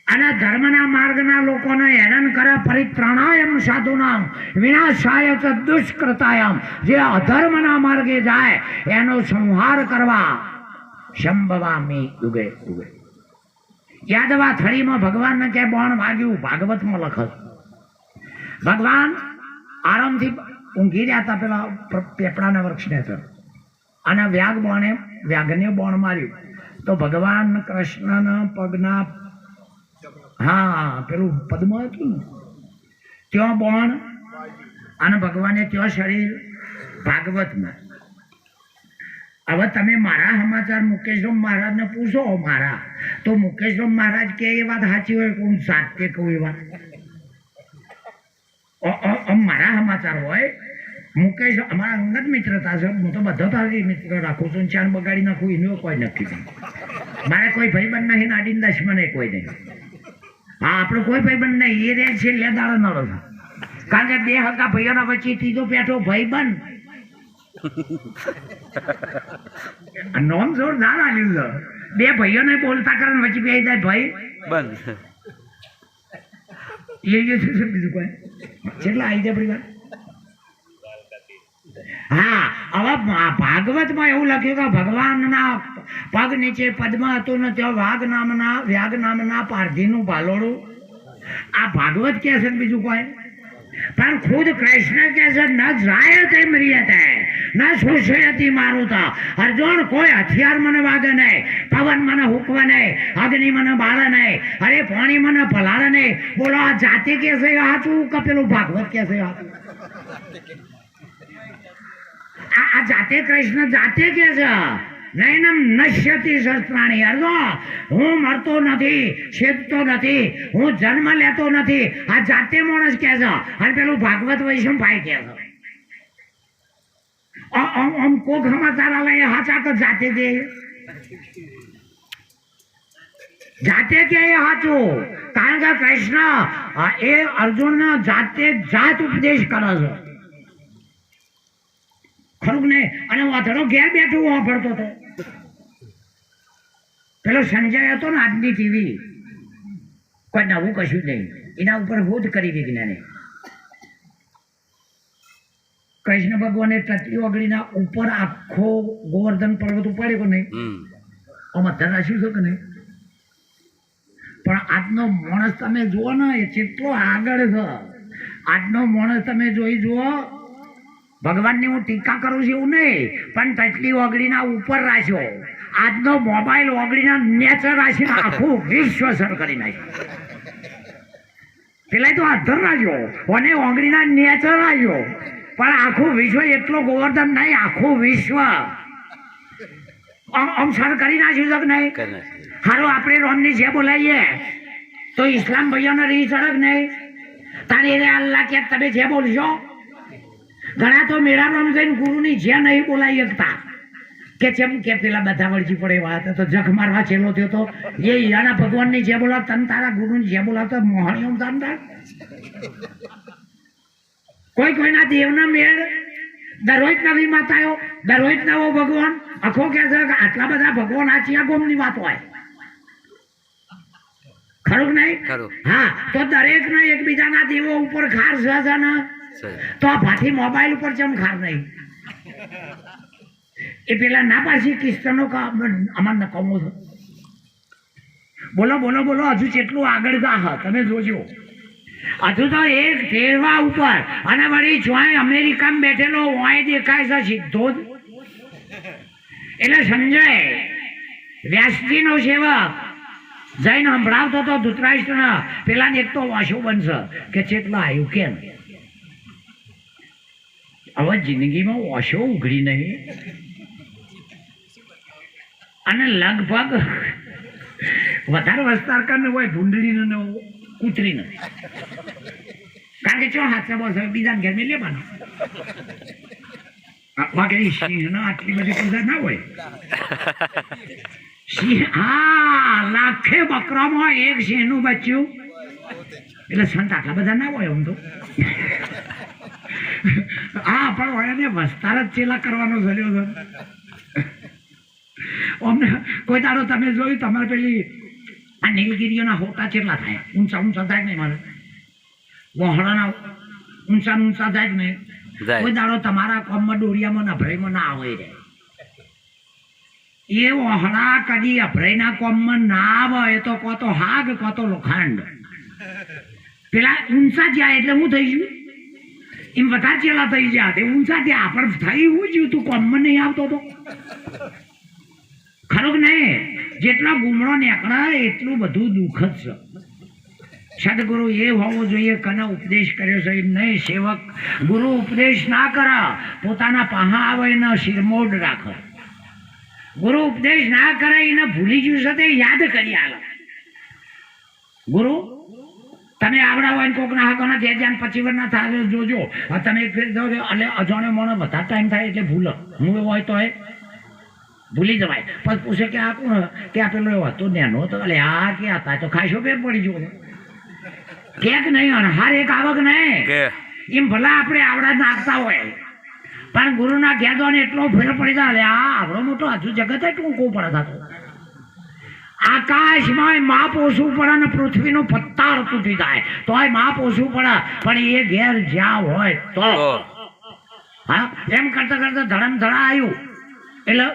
Speaker 1: અને ધર્મના માર્ગના લોકોને હેરાન કરે પરિત્રાણાયમ સાધુનામ વિનાશાય દુષ્કૃતાયમ. જે અધર્મના માર્ગે જાય એનો સંહાર કરવા સંભવામી યુગે યુગે. યાદવા થળીમાં ભગવાનને ક્યાંય બોણ વાગ્યું ભાગવતમાં લખે ભગવાન આરામથી ઊંઘી રહ્યા હતા પેલા પેપડાના વૃક્ષને તો અને વ્યાઘને બોણ માર્યું તો ભગવાન કૃષ્ણના પગના હા પેલું પદ્મ હતું ને ત્યાં બોણ અને ભગવાને ત્યાં શરીર ભાગવતમાં. હવે તમે મારા સમાચાર મુકેશરામ મહારાજને પૂછો મારા તો મુકેશરામ મહારાજ કે એ વાત સાચી હોય હું સાચે કહું એ વાત મારા સમાચાર હોય મુકેશ અમારા અંગત મિત્રતા છે હું તો બધો તારી મિત્ર રાખું છું ચાર બગાડી નાખું એનું કોઈ નક્કી નહીં. મારે કોઈ ભાઈબંધ નહીં નાડીને દશમને કોઈ નહીં. હા આપણો કોઈ ભાઈબંધ નહીં એ રે છે લે દાડો નડો છે કારણ કે બે હકા ભાઈઓના વચ્ચે ત્રીજો પેઠો ભાઈબંધ નોમ જોરદાર આવ્યું છે. બે ભાઈઓને બોલતા કારણ વચ્ચે બે જાય ભાઈ
Speaker 2: બંધ
Speaker 1: એ બીજું કોઈ કેટલા આવી જાય પરિવાર. હા હવે ભાગવતમાં એવું લખ્યું કે ભગવાનના પગ નીચે પદ્મ હતું ને ત્યાં વ્યાગ નામના પારધીનું ભાલોડું. આ ભાગવત કે છે બીજું કોઈ પણ ખુદ કૃષ્ણ કે છે ન જાય તે મર્યાદા ન શોષયતી મારુતા. અર્જુન કોઈ હથિયાર મને વાગે નહીં પવન મને હુકવે નહીં અગ્નિ મને બાળે નહીં અરે પાણી મને પલાળે નહીં. બોલો આ જાતે કે છે હાચું કે પેલું ભાગવત કે છે હાચું? આ જાતે કૃષ્ણ જાતે કે છે નૈનમ નશ્યતિ શસ્ત્રાણી. અર્જુન હું મરતો નથી છેદતો નથી હું જન્મ લેતો નથી આ જાતે માણસ કે છે અને પેલું ભાગવત વૈષ્ણવ ભાઈ કે છે આમ કોક સમાચાર આવે એ હાચા કે જાતે કે જાતે કે એ હાચું કારણ કે કૃષ્ણ એ અર્જુનને જાતે જાત ઉપદેશ કરે છે ખરું ને. અને વાથડો ઘેર બેઠું વાપરતો હતો પેલો સંજય હતો ને આજની ટીવી કોઈ નવું કશું નહીં એના ઉપર શોધ કરી વિજ્ઞાને. કૃષ્ણ ભગવાને ટટલી ઓગળીના ઉપર આખો ગોવર્ધન પર્વત ઉપાડ્યો કે નહીં આમ અધર રાખ્યું છે કે નહીં. પણ આજનો માણસ તમે જુઓ ને એ કેટલો આગળ છે. આજનો માણસ તમે જોઈ જુઓ ભગવાનની હું ટીકા કરું છું એવું નહીં પણ ટટલી ઓગળીના ઉપર રાખ્યો. આજનો મોબાઈલ ઓગળીના નેચર રાખીને આખું વિશ્વ સર કરી નાખ્યું. પેલા તો અધર રાખ્યો અને ઓગળીના નેચર રાખ્યો પણ આખું વિશ્વ એટલો ગોવર્ધન નહીં આખું વિશ્વ આમ સર કરી નાખ્યું છે કે નહીં. હારો આપણે રોમની જે બોલાવીએ તો ઇસ્લામ ભાઈઓને રીત સડક નહીં તારી રે અલ્લાહ કે તમે જે બોલશો. ઘણા તો મેળા રોમ જઈને ગુરુની જે નહીં બોલાવી શકતા કે જેમ કે પેલા બધા વળજી પડે વાત તો જખ મારવા છેલ્લો થયો તો એ યાના ભગવાનની જે બોલાવ તન તારા ગુરુની જે બોલાવતો મોહણીઓ તાંડા કોઈના દેવના મેળ દરરોજ નવી માતાઓ દરરોજ નવો ભગવાન આખો કે છે કે આટલા બધા ભગવાન આ ચિયા ગોમની વાત હોય ખરું નહીં. હા તો દરેક ને એકબીજાના દેવો ઉપર ખાર છે ને તો આ ભાથી મોબાઈલ ઉપર ચમ ખાર નહીં. એ પેલા ના પાછી કિસ્તનો અમાર નકામો છે બોલો બોલો બોલો, હજુ કેટલું આગળ જા તમે જોજો. હજુ તો એક તેરવા ઉપર અને વળી જોઈ અમેરિકામાં બેઠેલો હોય દેખાય છે સીધો જ. એટલે સંજય વ્યાસજીનો સેવક જઈને સંભળાવતો તો ધૃતરાષ્ટ્રના પેલા એક તો વાસો બનશે કે ચેટલા આવ્યું કેમ. હવે જિંદગીમાં વાસો ઉઘડી નહીં અને લગભગ વધારે વસ્તાર કરીને હોય ભૂંડળીને ને કૂતરીને, કારણ કે ચો હાથ બસ બીજા ઘેર મેં લેવાનો બાકી સિંહ આટલી બધી પૂજા ના હોય. સિંહ હા લાખે બકરામાં એક સિંહનું બચ્યું એટલે સંત આટલા બધા ના હોય આમ તો. હા પણ હોય ને વસ્તાર જ ચેલા કરવાનો ચલ્યો છે. અમને કોઈ દાડો તમે જોયું તમારે પેલી આ નીલગીરીઓના હોટા કેટલા થાય ઊંચા ઊંચા થાય નહીં મારે વહોડાના ઊંચા ઊંચા થાય જ નહીં. કોઈ દાડો તમારા કોમમાં ડોરિયામાં અભરાઈમાં ના આવે રે એ વહોડા કદી અભરાઈના કોમમાં ના આવે તો કો તો હાગ કો તો લોખંડ. પેલા ઊંચા જ્યાં એટલે હું થઈ ગયું એમ વધારે ચેલા થઈ ગયા તે ઊંચા ત્યાં પણ થઈ હું જ્યું તું કોમમાં નહીં આવતો તો ખરું નહીં. જેટલો ગુમડો નીકળે એટલું બધું દુઃખ જ છે. સદગુરુ એ હોવો જોઈએ કને ઉપદેશ કર્યો છે એમ નહીં. સેવક ગુરુ ઉપદેશ ના કરે પોતાના પાહા આવે ને શિરમોડ રાખે. ગુરુ ઉપદેશ ના કરે એને ભૂલી ગયું છે તે યાદ કરી આલે. ગુરુ તમે આવડા હોય ને કોકના હકોના જે જ્યાં 25 વર્ષના થાય જોજો. તમે એટલે અજાણ્યો માણસ વધારે ટાઈમ થાય એટલે ભૂલો હું એવો હોય તો ભૂલી જવાય. પછી પૂછે કે આ કોણ કે આ પેલો એવો હતો નેનો હતો એટલે આ કે હતા તો ખાસો ફેર પડી ગયો ક્યાંક નહીં. હાર એક આવક નહીં એમ ભલા આપણે આવડા નાખતા હોય પણ ગુરુના ઘેરને એટલો ફેર પડી જાય આ આવડો મોટો હજુ જગત ટૂંકું પડે થતો. આકાશમાં માપ ઓછું પડે ને પૃથ્વીનું પત્તાર તૂટી જાય તોય માપ ઓછું પડે પણ એ ઘેર જ્યાં હોય તો હા એમ કરતા કરતા ધડમ ધડા આવ્યું એટલે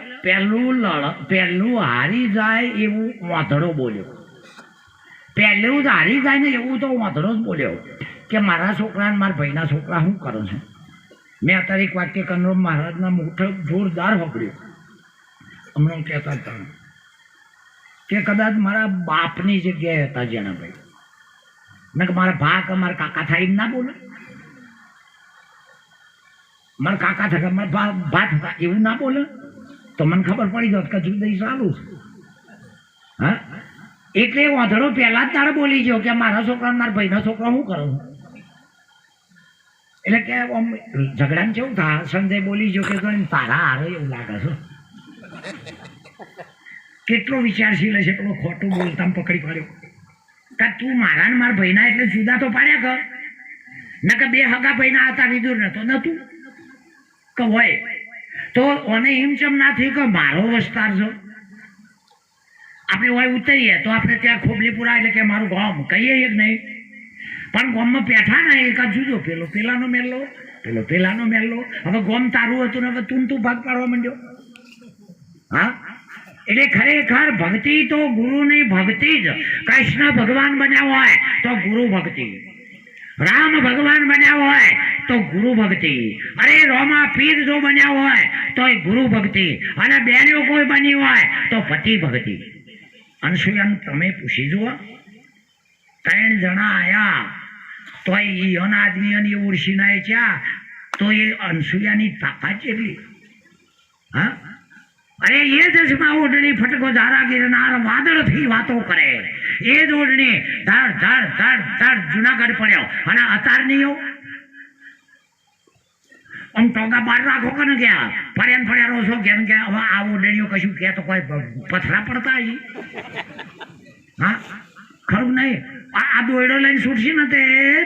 Speaker 1: પહેલું હારી જાય એવું વાંધડો બોલ્યો. પહેલું જ હારી જાય ને એવું તો વાંધડો જ બોલ્યો કે મારા છોકરા મારા ભાઈના છોકરા શું કરો છે. મેં અત્યારે એક વાક્ય કનરો મહારાજના મોટો જોરદાર પકડ્યો હમણાં કહેતા હતા કે કદાચ મારા બાપની જગ્યાએ હતા જેના ભાઈ મેં કે મારા ભા કે મારા કાકા થાય એમ ના બોલે. મારા કાકા થતા મારા ભા થતા એવું ના બોલે તો મને ખબર પડી જાત કે જુદાઈ સારું છે. હા એટલે વાંધડો પહેલા જ તારે બોલી ગયો કે મારા છોકરા મારા ભાઈના છોકરા શું કરો. એટલે કે આમ ઝઘડાને કેવું થાય સંજય બોલી ગયો કે તારા હારે એવું લાગે છે. કેટલો વિચારશીલ હશે પેલો ખોટું બોલતા પકડી પાડ્યો કે તું મારા ને મારા ભાઈના એટલે જુદા તો પાડ્યા કર ના કે બે હગા ભાઈના હતા વિદુર નતો નતું કે હોય તો મને એમ ચમ ના થયું કે મારો વિસ્તાર છે. આપણે હોય ઉતરીએ તો આપણે ત્યાં ખોબલીપુરા એટલે કે મારું ગામ કહીએ એક નહીં પણ ગામમાં પેઠા ને એક જુદો પેલો પેલાનો મેલ્લો પેલો પેલાનો મેલ્લો. હવે ગામ તારું હતું ને હવે તું ભાગ પાડવા માંડ્યો. હા એટલે ખરેખર ભક્તિ તો ગુરુની ભક્તિ જ. કૃષ્ણ ભગવાન બન્યા હોય તો ગુરુ ભક્તિ, રામ ભગવાન બન્યા હોય તો ગુરુ ભક્તિ, અરે રોમા પીર જો બન્યા હોય તો ગુરુ ભક્તિ, અને બેનો કોઈ બની હોય તો પતિ ભક્તિ. અનસુયાને તમે પૂછી જુઓ 3 જણા આયા તો એના આદમીઓની ઓળશીના ચા તો એ અનસુયાની તાકાત કેટલી. હા અરે એ ચશ્મા ઓઢણી ફટકો ધારા ગિરનાર વાદળથી વાતો કરે એ જ ઓઢણી ધડ ધડ ધડ ધડ જુનાગઢ પડ્યો અને અતારનીઓ આમ ટોગા બહાર રાખો કે ને ગયા ફર્યા ફર્યા રહો છો કેમ કે હવે આ ઓઢણીઓ કશું કે તો કોઈ પથરા પડતા હજી. હા ખરું નહીં. આ દોયડો લઈને છૂટશે ને તે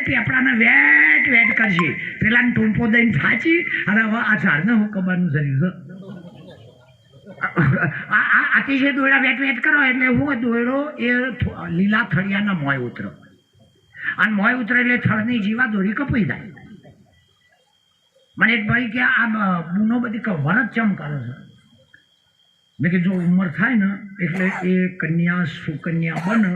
Speaker 1: પેપડાને વેટ વેટ કરશે પેલાને ટૂંપો દઈને થાચી અને હવે આ ઝાડને હું કબાનું શરીર છે. અતિશય દોયડા વેટ વેટ કરો એટલે હું દોયડો એ લીલા થળિયાના મોય ઉતરો અને મોય ઉતરે એટલે થળની જીવા દોરી કપાઈ જાય. મને એક ભાઈ કે આ બૂનો બધી વરજ ચમ કરે છે મેં કે જો ઉંમર થાય ને એટલે એ કન્યા સુકન્યા બને,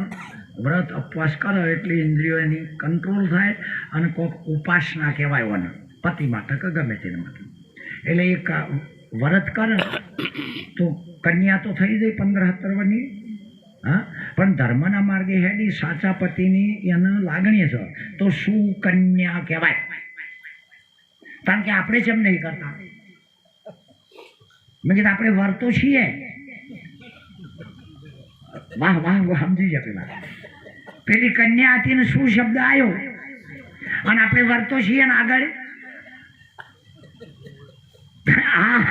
Speaker 1: વ્રત ઉપવાસ કરે એટલે ઇન્દ્રિયો એની કંટ્રોલ થાય અને કોઈક ઉપાસના કહેવાય એને, પતિ માટે કે ગમે તેના માટે. એટલે એ વ્રત કરે તો કન્યા તો થઈ જાય 15-17 વર્ષની, હા, પણ ધર્મના માર્ગે હેડી સાચા પતિની એને લાગણી છે તો સુકન્યા કહેવાય. કારણ કે આપણે જેમ નહીં કરતા. મેં કીધું આપણે વર્તો છીએ. વાહ વાહ વાહ, સમજી જાય પેલા પેલી કન્યા હતી ને શું શબ્દ આવ્યો અને આપણે વર્તો છીએ ને આગળ હા,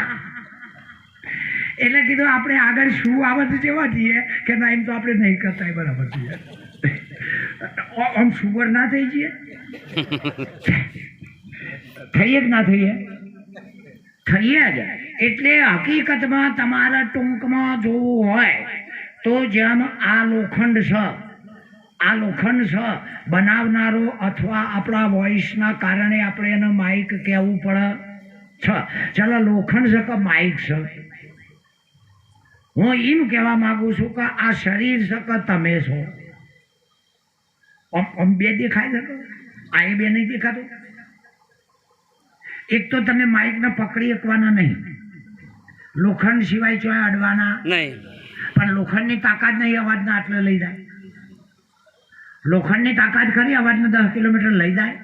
Speaker 1: એટલે કીધું આપણે આગળ શું આવત જેવા છીએ કે ના, એમ તો આપણે નહીં કરતા બરાબર છીએ. આમ સુગર ના થઈ જઈએ, થઈએ કે ના થઈએ, થઈએ જ. એટલે હકીકતમાં તમારા ટૂંકમાં જોવું હોય તો જેમ આ લોખંડ છે, આ લોખંડ છે બનાવનારો અથવા આપણા વોઇસના કારણે આપણે એને માઇક કહેવું પડે છે. ચાલો લોખંડ છે કે માઇક છે? હું એમ કહેવા માંગુ છું કે આ શરીર છે કે તમે છો? આમ બે દેખાય છે? આ એ બે નહીં દેખાતું? એક તો તમે માઇકને પકડી શકવાના નહીં, લોખંડ સિવાય ચોય અડવાના
Speaker 2: નહીં,
Speaker 1: પણ લોખંડની તાકાત નહીં અવાજના આટલે લઈ જાય. લોખંડની તાકાત ખરી અવાજને 10 કિલોમીટર લઈ જાય,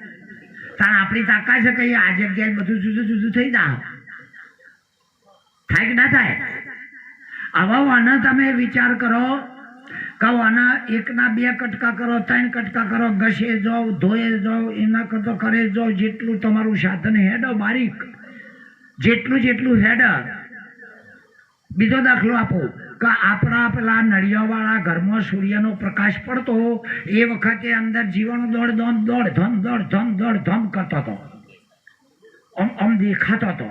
Speaker 1: કારણ આપણી તાકાત છે કે આ જગ્યાએ બધું જુદું જુદું થઈ જાય. થાય કે ના થાય? હવે આને તમે વિચાર કરો કે આના 1ના 2 કટકા કરો, 3 કટકા કરો, ઘસે જાઓ, ધોએ જાઓ, એના કરતો કરે જાઓ, જેટલું તમારું સાધન હેડો બારીક, જેટલું હેડ. બીજો દાખલો આપો કે આપણા પેલા નળિયાવાળા ઘરમાં સૂર્યનો પ્રકાશ પડતો એ વખતે અંદર જીવન દોડધમ કરતો હતો, આમ દેખાતો હતો,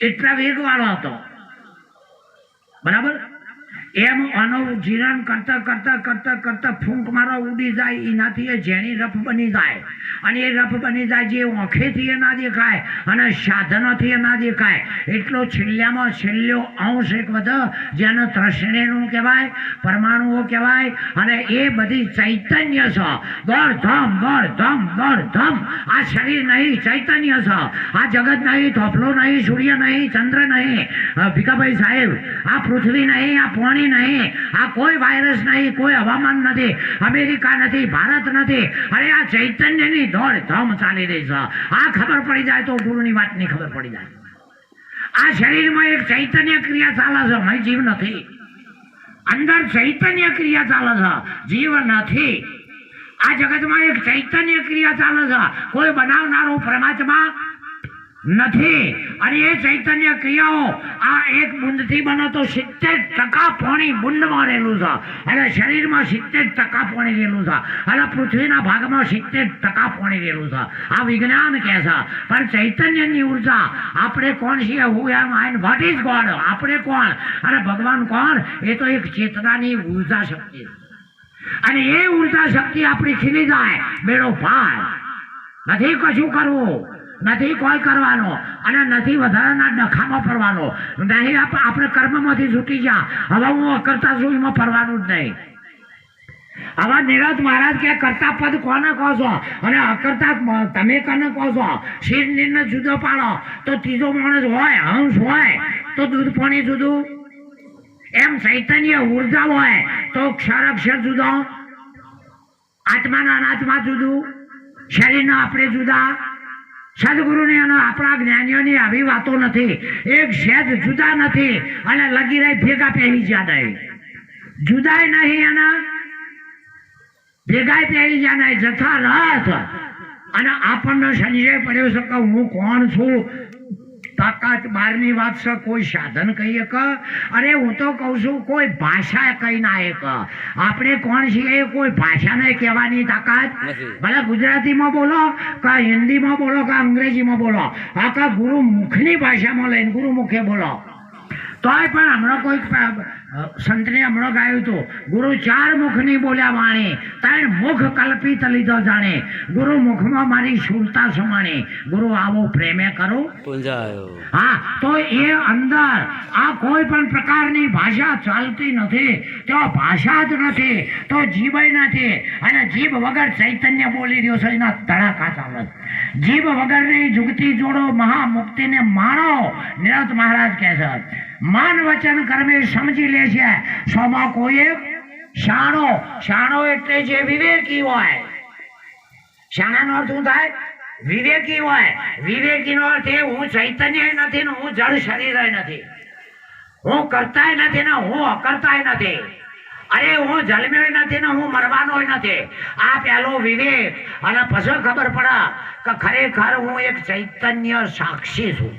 Speaker 1: એટલા વેગવાળો હતો. બરાબર? એમ આનો જીરણ કરતા કરતા કરતા કરતા ફૂંક મારો ઉડી જાય, એનાથી એ જેની રફ બની જાય, અને એ રફ બની જાય જે આંખેથી એ ના દેખાય અને સાધનોથી એ ના દેખાય, એટલો છેલ્લામાં છેલ્લો અંશ એક વધે જેને ત્રસણેનું કહેવાય, પરમાણુઓ કહેવાય, અને એ બધી ચૈતન્ય છે. દોડધમ દોડધમ દોડધમ. આ શરીર નહીં, ચૈતન્ય છે. આ જગત નહીં, થોપલો નહીં, સૂર્ય નહીં, ચંદ્ર નહીં, ભીખાભાઈ સાહેબ, આ પૃથ્વી નહીં, આ પાણી નહીં, આ કોઈ વાયરસ નહીં, કોઈ હવામાન નથી, અમેરિકા નથી, ભારત નથી. અરે આ ચૈતન્યની દોડધામ ચાલી રહી છે. આ ખબર પડી જાય તો ગુરુની વાતની ખબર પડી જાય. આ શરીરમાં એક ચૈતન્ય ક્રિયા ચાલે છે, અહીં જીવ નથી. અંદર ચૈતન્ય ક્રિયા ચાલે છે, જીવ નથી. આ જગતમાં એક ચૈતન્ય ક્રિયા ચાલે છે, કોઈ બનાવનારો પરમાત્મા નથી. અને એ ચૈતન્ય ક્રિયાઓ આ એક બુંદથી બને તો 70% પાણી બુંદમાં રહેલું છે, અને શરીરમાં 70% પાણી રહેલું છે, અને પૃથ્વીના ભાગમાં 70% પાણી રહેલું છે. આ વિજ્ઞાન કહે છે. પણ ચૈતન્યની ઉર્જા આપણે કોણ છીએ? હુ એમ આઈ વોટ ઇઝ ગોડ? આપણે કોણ અને ભગવાન કોણ? એ તો એક ચેતનાની ઉર્જા શક્તિ, અને એ ઉર્જા શક્તિ આપણી ખીલી જાય, બેડો પાર. નથી કશું કરવું, નથી કોઈ કરવાનો, અને નથી વધારાના ડખામાં ફરવાનો નહીં. આપણે કર્મમાંથી છૂટી ગયા. હવે હું અકર્તા છું એમાં ફરવાનું જ નહીં. હવે નિરત મહારાજ કે કરતા પદ કોને કહો છો અને અકર્તા તમે કોને કહો છો? શીર નીરને જુદો પાડો તો ત્રીજો માણસ હોય, હંસ હોય તો દૂધ પાણી જુદું, એમ ચૈતન્ય ઉર્જા હોય તો ક્ષર જુદો, આત્માના અનાત્મા જુદું, શરીરના આપણે જુદા. સદગુરુની અને આપણા જ્ઞાનીઓની આવી વાતો નથી, એક સહેજ જુદા નથી, અને લગી રહી ભેગા પહેરી જ્યાં નહીં, જુદાય નહીં અને ભેગાય પહેરી જ્યાં નહીં, જથા રથ. અને આપણને સંશય પડ્યો છે કે હું કોણ છું? તાકાત બહારની વાત છે, કોઈ સાધન કહીએ કે? અરે હું તો કહું છું કોઈ ભાષા કહી ના એક. આપણે કોણ છીએ કોઈ ભાષા નહીં કહેવાની તાકાત. ભલે ગુજરાતીમાં બોલો કે હિન્દીમાં બોલો કે અંગ્રેજીમાં બોલો, આ કે ગુરુ મુખની ભાષામાં લઈને ગુરુ મુખે બોલો તોય પણ હમણાં કોઈક સંતને હમણાં ગાયું હતું, ગુરુ 4 મુખની બોલ્યા વાણી, 3 મુખ કલ્પિત લીધો જાણે, ગુરુ મુખમાં મારી શુરતા સમાણી, ગુરુ આવો પ્રેમે કરો
Speaker 2: પૂંજાયો.
Speaker 1: હા. તો એ અંદર આ કોઈ પણ પ્રકારની ભાષા ચાલતી નથી, તો ભાષા જ નથી તો જીભ નથી, અને જીભ વગર ચૈતન્ય બોલી રહ્યો છે એના તડાકા ચાલે. જીભ વગરની જુગતી જોડો મહામુક્તિને માણો, નિરત મહારાજ કહે છે. મન વચન કર્મે સમજી લે છે સોમાં કોઈ શાણો. શાણો એટલે જે વિવેકી હોય. શાણાનો અર્થ શું થાય? વિવેકી હોય. વિવેકીનો અર્થ એ હું ચૈતન્ય નથી ને હું જળ શરીર નથી, હું કરતાય નથી ને હું અકર્તાય નથી, અરે હું જન્મ્યો નથી ને હું મરવાનો નથી. આ પહેલો વિવેક, અને પછી ખબર પડે કે ખરેખર હું એક ચૈતન્ય સાક્ષી છું.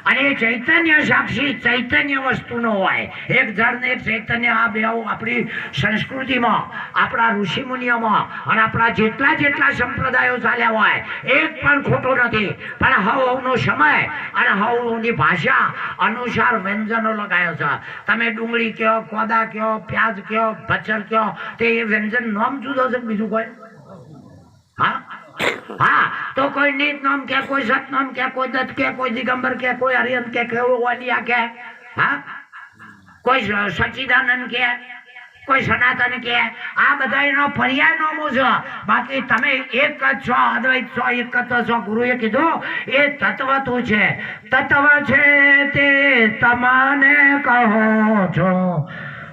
Speaker 1: અને એ ચૈતન્ય સાક્ષી ચૈતન્ય વસ્તુનો હોય. એક જળ ને એક ચૈતન્ય, આ બે આપણી સંસ્કૃતિમાં, આપણા ઋષિમુનિઓમાં અને આપણા જેટલા સંપ્રદાયો ચાલ્યા હોય એક પણ ખોટું નથી. પણ હવનો સમય અને હવની ભાષા અનુસાર વ્યંજનો લગાયો છે. તમે ડુંગળી કહો, કોદા કહો, પ્યાજ કહો, બચર કહો, તે એ વ્યંજન નામ જુદો છે બીજું કોઈ? હા હા. તો કોઈ નીત નામ કે, કોઈ સતનામ કે, કોઈ દત્ત કે, કોઈ દિગંબર કે, કોઈ હરિયન કે, કોઈ વાલિયા કે, હા, કોઈ સચ્ચિદાનંદ કે, કોઈ સનાતન કે, આ બધા એનો પર્યાય નામો છે. બાકી તમે એક જ છો, અદ્વૈત છો, એક જ છો. ગુરુએ કીધું એ તત્વ તું છે. તત્વ છે તે તમને કહો છો,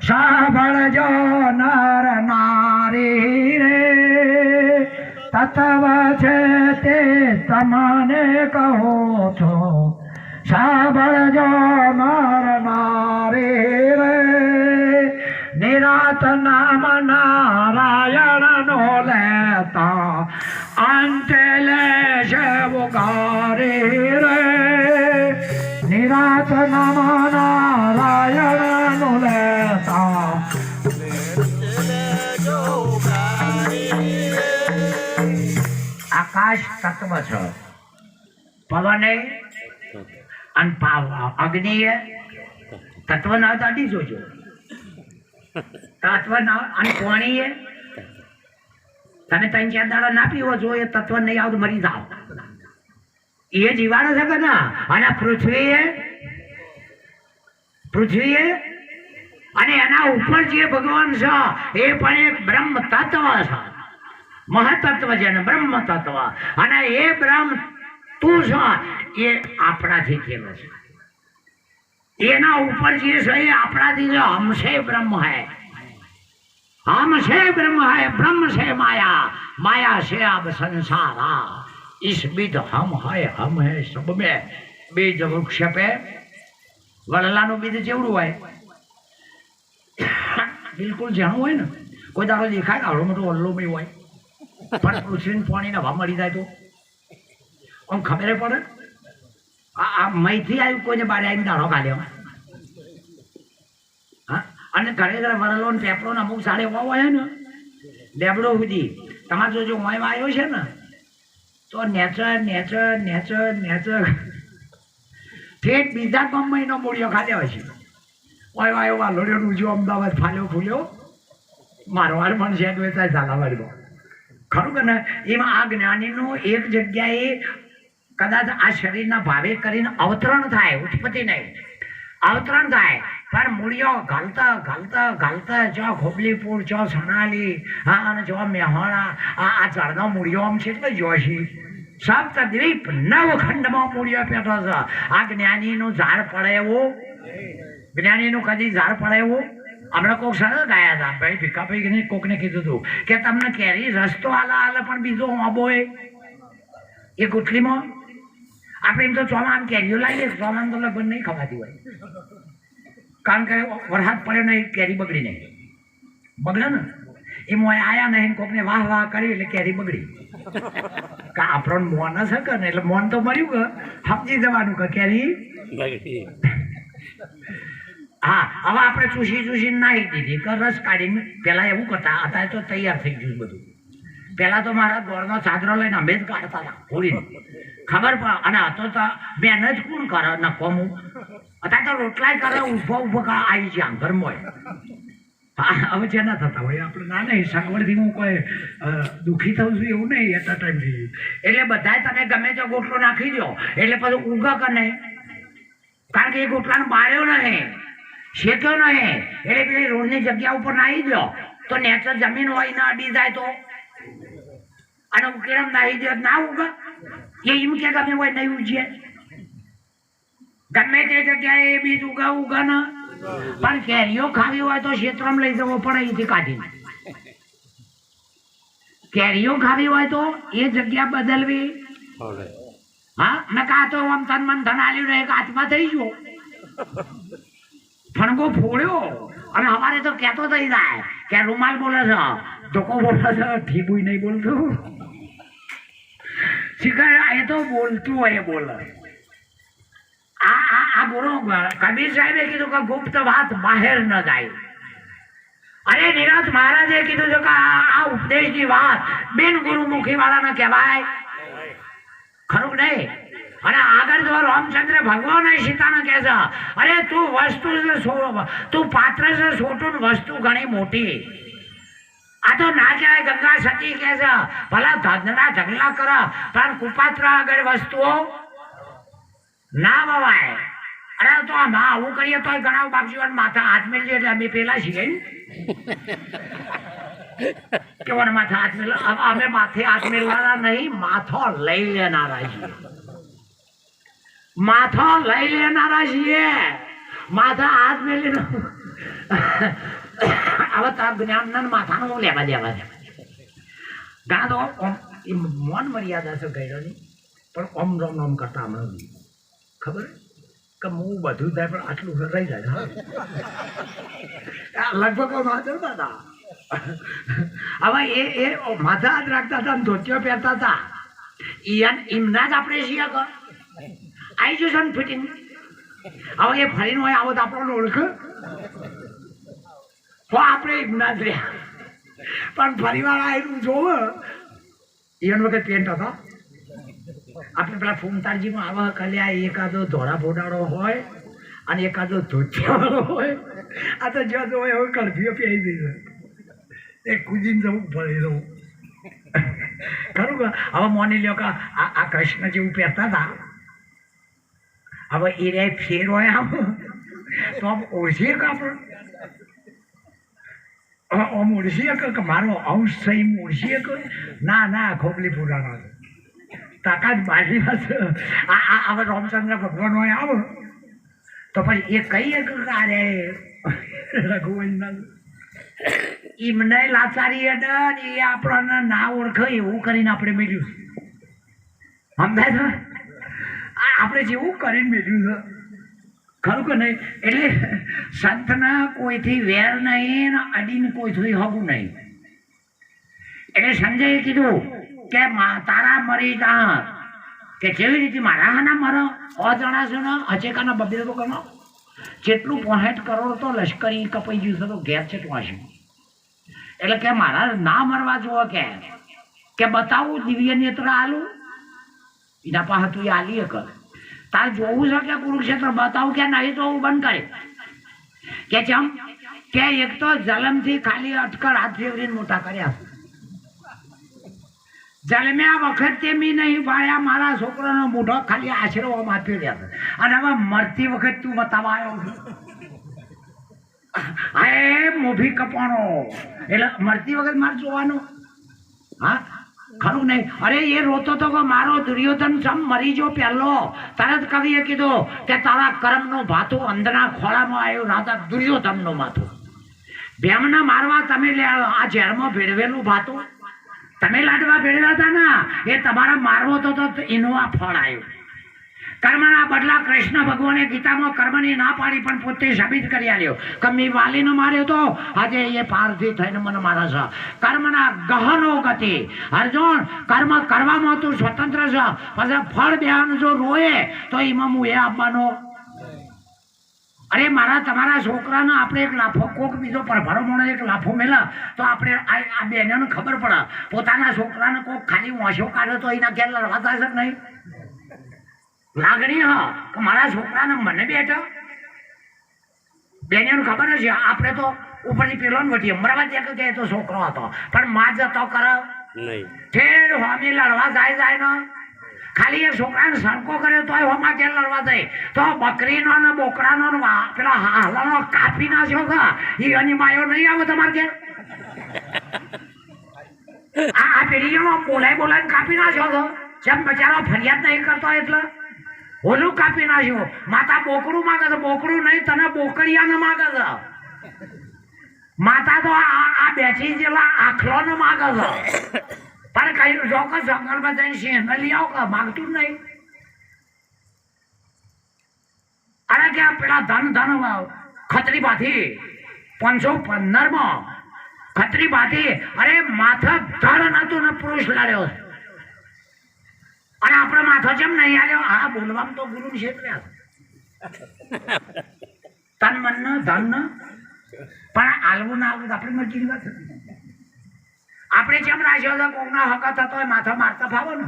Speaker 1: સાંભળજો નર નારી રે. તત્વ છે તે તમને કહો છો, સાંભળજો નર નારી રે. નિરાત નામ નારાયણ નો લેતા અંતે લેશે ઉગારી રે. નિરાત નામ નારાયણ નો લેતા આકાશ તત્વ છે, પવન અને અગ્નિ તત્વ ના દાડી જોજો. તત્વ અને પાણી તમે 3-4 દાડા ના પીવો છો એ તત્વ નહીં આવતું મરી જાઓ. એ જીવાડો છે કે ના? અને પૃથ્વી અને એના ઉપર જે ભગવાન છે એ પણ એક બ્રહ્મ તત્વ છે, મહતત્વ છે ને બ્રહ્મ તત્વ. અને એ બ્રહ્મ તું છે એ આપણાથી કેવો છે. એના ઉપર જે છે એ આપણાથી છે. હમશે બ્રહ્મ હૈ, हमसे ब्रह्म है, ब्रह्म से माया, माया से अब संसारा. इस बीज हम है सब में. बीज वृक्ष पे વડલાનું બીજ જેવડું હોય, બિલકુલ જાણું હોય ને, કોઈ દાડો દેખાય ને આવડો મોટો વલ્લો બી હોય, પણ પૃથ્વીને પાણીને હવા મળી જાય તો આમ ખબર પડે. આ મહીથી આવ્યું કોઈને બારે આવીને દાડો કાઢ્યો. હા. અને ઘરે ઘરે વરલો ને પેપડો ને અમુક સાડે એવા હોય ને લેબડો સુધી તમારે જો મોયમાં આવ્યો છે ને તો નેચર ઠેઠ બીજા ગામમાં એનો મૂળિયો ખાધ્યો હોય છે. ઓય આવ્યો વાલોડ્યો રૂજો અમદાવાદ ફાલ્યો ફૂલ્યો મારવાડ પણ છે વેચાય ઝાલાવાડીમાં. ખરું કે ને? એમાં આ જ્ઞાનીનું એક જગ્યાએ કદાચ આ શરીરના ભાવે કરીને અવતરણ થાય, ઉત્પત્તિ નહીં, અવતરણ થાય. પણ મૂળિયો ઘાલતા જો ખોબલીપુર, જો સણાલી, હા, અને જો મેહોણા, આ ઝાડનો મૂળિયો આમ છે એટલે જોશી સપ્તદ્વીપ 9 ખંડમાં મૂળિયો પેટો છે. આ જ્ઞાનીનું ઝાડ પડે એવું, જ્ઞાનીનું કદી ઝાડ પડે એવું. હમણાં કોક સરસ ગાયા હતા ભાઈ ભીખાભાઈ, કોકને કીધું હતું કે તમને કેરી રસ્તો હાલે પણ બીજો આંબો એ ગુટલીમાં આપણે એમ તો ચોમાન કેરીઓ લાવીએ, ચોમાન તો લગભગ નહીં ખવાતી હોય, કારણ કે વરસાદ પડ્યો ને કેરી બગડી નહીં, બગડે ને એમાં આયા નહીં, કોકને વાહ કરી એટલે કેરી બગડી. આપણને મોન હશે કે ને એટલે મોન તો મળ્યું કે સમજી જવાનું કે કેરી. હા, હવે આપણે ચૂસીને નાહી દીધી કે રસ કાઢીને. પેલા એવું કરતા, અત્યારે તો તૈયાર થઈ ગયું બધું. પેલા તો મારા ગોળનો ચાદરો લઈને અમે જ કાઢતા હતા હોળીને, ખબર પડે. અને હતો તો મહેનત કોણ કરે ન કોમું, અત્યારે તો રોટલાય કરે ઊભો આવી છે આમ ઘરમાં હા હવે જેના થતા હોય આપણે ના નહીં સગવડથી હું કોઈ દુઃખી થઉં છું એવું નહીં એટલા ટાઈમથી એટલે બધાય તમે ગમે તે ગોટલો નાખી દો એટલે પછી ઊંઘા કે નહીં કારણ કે એ ગોટલાને બાળ્યો નહીં શેક્યો નહીં એટલે પેલી રોડની જગ્યા ઉપર નાહી દો તો નેચર જમીન હોય ના અડી જાય તો અને ઉકેલમ નાહી દો ના ઉગા એ એમ કે ગમે હોય નહીં ઉજે ગમે તે જગ્યાએ એ બીજ ઉગા ના પણ કેરીઓ ખાવી હોય તો ક્ષેત્રમાં લઈ જવો પડે અહીંથી કાઢીને કેરીઓ ખાવી હોય તો એ જગ્યા બદલવી હા મેં કાં તો આમ તન મન ધન આલ્યું ને એક હાથમાં થઈ ગયો ફણગો ફોડ્યો અને અમારે તો કહેતો થઈ જાય કે રૂમાલ બોલે છે ધોકો બોલે છે ઠીબુય નહીં બોલતું શીખાય એ તો બોલતું હોય એ બોલે આ બોલો કબીર સાહેબે કીધું કે ગુપ્ત વાત બહાર ન જાય અરે નિરંત મહારાજે કીધું છે કે આ ઉપદેશની વાત બિન ગુરુમુખી વાળાને કહેવાય ખરું નહીં અને આગળ જો રામચંદ્ર ભગવાન સીતાને કહે છે અરે તું વસ્તુ તું પાત્ર છે છોટું વસ્તુ ઘણી મોટી આ તો ના કહેવાય ગંગા સતી કહે છે ભલા ધંધના ઢગલા કરે પણ કુપાત્ર આગળ વસ્તુઓ ના વવાય અરે તો આમાં આવું કરીએ તો ઘણા બાપજીઓ માથા હાથ મેળજે એટલે અમે પેલા છીએ કેવાનો માથા હાથ મેળ અમે માથે હાથ મેળવાના નહીં માથો લઈ લેનારા છીએ માથો લઈ લેનારા છીએ માથા હાથ મેળી હવે તાર જ્ઞાન માથાનું હું લેવા દેવા ઘણા તો મોન મર્યાદા છે ગયરોની પણ ઓમ રોમ રોમ કરતા હમણાં ખબર કે હું બધું થાય પણ આટલું રહી જાય લગભગ દાદા હવે એ માથા હાથ રાખતા હતા ધોતીઓ પહેરતા હતા એમના જ આપણે છીએ કર આવી જશે ને ફિટિંગ હવે એ ફરીને હોય આવો તો આપણને ઓળખ તો આપણે એમના જ રહ્યા પણ ફરીવાર આવેલું જોવે એનો વખત પેન્ટ હતો આપણે પેલા ફૂમતારજીમાં આવા કલ્યા એકાદો ધોળા ફોડાળો હોય અને એકાદો ધોતિયાવાળો હોય આ તો જો હોય હવે કળફીઓ પહેરી દઈશ એ કુદીને જવું ફરી જવું ખરું કે હવે માની લ્યો કે આ કૃષ્ણ જેવું પહેરતા હતા હવે એ રે ફેર હોય આમ તો આમ ઓળખીએ કે આપણે આમ ઓળખીએ કે મારો અંશ થઈ ઓળખીએ કે ના ખોબલી પુરાણા તાકાત બાજીમાં છે આ હવે રામચંદ્ર ભગવાન હોય આવો તો પછી એ કહીએ કે અરે રઘુવંશ એમને લાચારી એ આપણને ના ઓળખે એવું કરીને આપણે મેળ્યું સમજાય છે આપણે જેવું કરીને મેળ્યું છે ખરું કે નહીં એટલે સંતના કોઈથી વેર નહીં ને અડીને કોઈથી હગું નહીં એટલે સંજયે કીધું કે તારા મરી તા કે જેવી રીતે મારા હાના મરો અજણાશો ને અચેકાના બબે તો ગણો જેટલું 65 કરોડ તો લશ્કરી કપાઈ ગયું છે તો ઘેર છે ટવાશું એટલે કે મારા ના મરવા જુઓ કે બતાવું દિવ્ય નેત્ર આલું એના પાસે તું આલીએ કર તાર જોવું છે કે કુરુક્ષેત્ર બતાવું કે નહીં તો હું બંધ કરી કે ચમ કે એક તો જલમથી ખાલી અટકળ હાથ ફેવરીને મોટા કર્યા જલમ્યા વખતે મી નહીં ભાળ્યા મારા છોકરાનો મોઢો ખાલી આશીર્વાદ આપ્યો રહ્યા અને હવે મરતી વખત તું બતાવવા આવ્યો હા એ મોભી કપાણો એટલે મરતી વખત મારે જોવાનું હા ખરું નહીં અરે એ રોતો તો કે મારો દુર્યોધન સમ મરી જો પહેલો તરત કવિએ કીધું કે તારા કર્મનો ભાતું અંધના ખોળામાં આવ્યો રાજા દુર્યોધનનો માથું ભેમને મારવા તમે આ ઝેરમાં ભેળવેલું ભાતું તમે લાડવા ભેળવ્યા હતા ને એ તમારા મારવો તો એનું આ ફળ આવ્યું કર્મના બદલા કૃષ્ણ ભગવાને ગીતામાં કર્મની ના પાડી પણ પોતે સાબિત કરી આલ્યો કે મેં વાલીને માર્યો તો આજે એ પારથી થઈને મને મારે છે કર્મના ગહનો ગતિ અર્જુન કર્મ કરવામાં તું સ્વતંત્ર છે પછી ફળ બેવાનું જો રોએ તો એમાં હું એ આપવાનો અરે મારા તમારા છોકરાને આપણે એક લાફો કોક બીજો પરભારો મોણો એક લાફો મેલા તો આપણે આ બેનને ખબર પડે પોતાના છોકરાને કોક ખાલી વાંસો કાઢે તો એના ઘેર લડવા થાય છે નહીં લાગણી હા કે મારા છોકરાને મને બેઠા બેનીઓને ખબર છે આપણે તો ઉપરથી પેલો ને વટીએ મરવા દે કે એ તો છોકરો હતો પણ માં જતો કરે
Speaker 2: નહીં.
Speaker 1: ઠેર હોમી લડવા જાય ને ખાલી એ છોકરાને સણકો કર્યો તોય હોમાં કે લડવા જાય તો બકરીનો ને બોકડાનો ને પેલા હાલાનો કાપી નાખ્યો કે એ એની માયો નહીં આવે તમારે ઘેર આ પેઢીનો બોલાય કાપી નાખ્યો તો જેમ બચારો ફરિયાદ નહીં કરતો એટલે ઓલું કાપી નાખ્યું માતા બોકડું માગે છે બોકડું નહીં તને બોકડિયાને માગે છે માતા તો આ બેઠી જેલા આખલો ને માગે છે પણ કઈ ચોક્કસ જંગલમાં જઈને સિંહ લઈ આવો કે માગતું જ નહીં અરે કે પેલા ધન ખતરી બાથી 515 ખતરી બાથી અરે માથા ધડ નતું ને પુરુષ લડ્યો અને આપણે માથો જેમ નહીં આવ્યો હા બોલવામાં તો ગુરુ ક્ષેત્રે તન મન ધન પણ આલવું ના આલવું આપણે મરજીની વાત હતી આપણે જેમ રાખ્યો હતો કોકના હક થતો હોય માથા મારતા ફાવો ને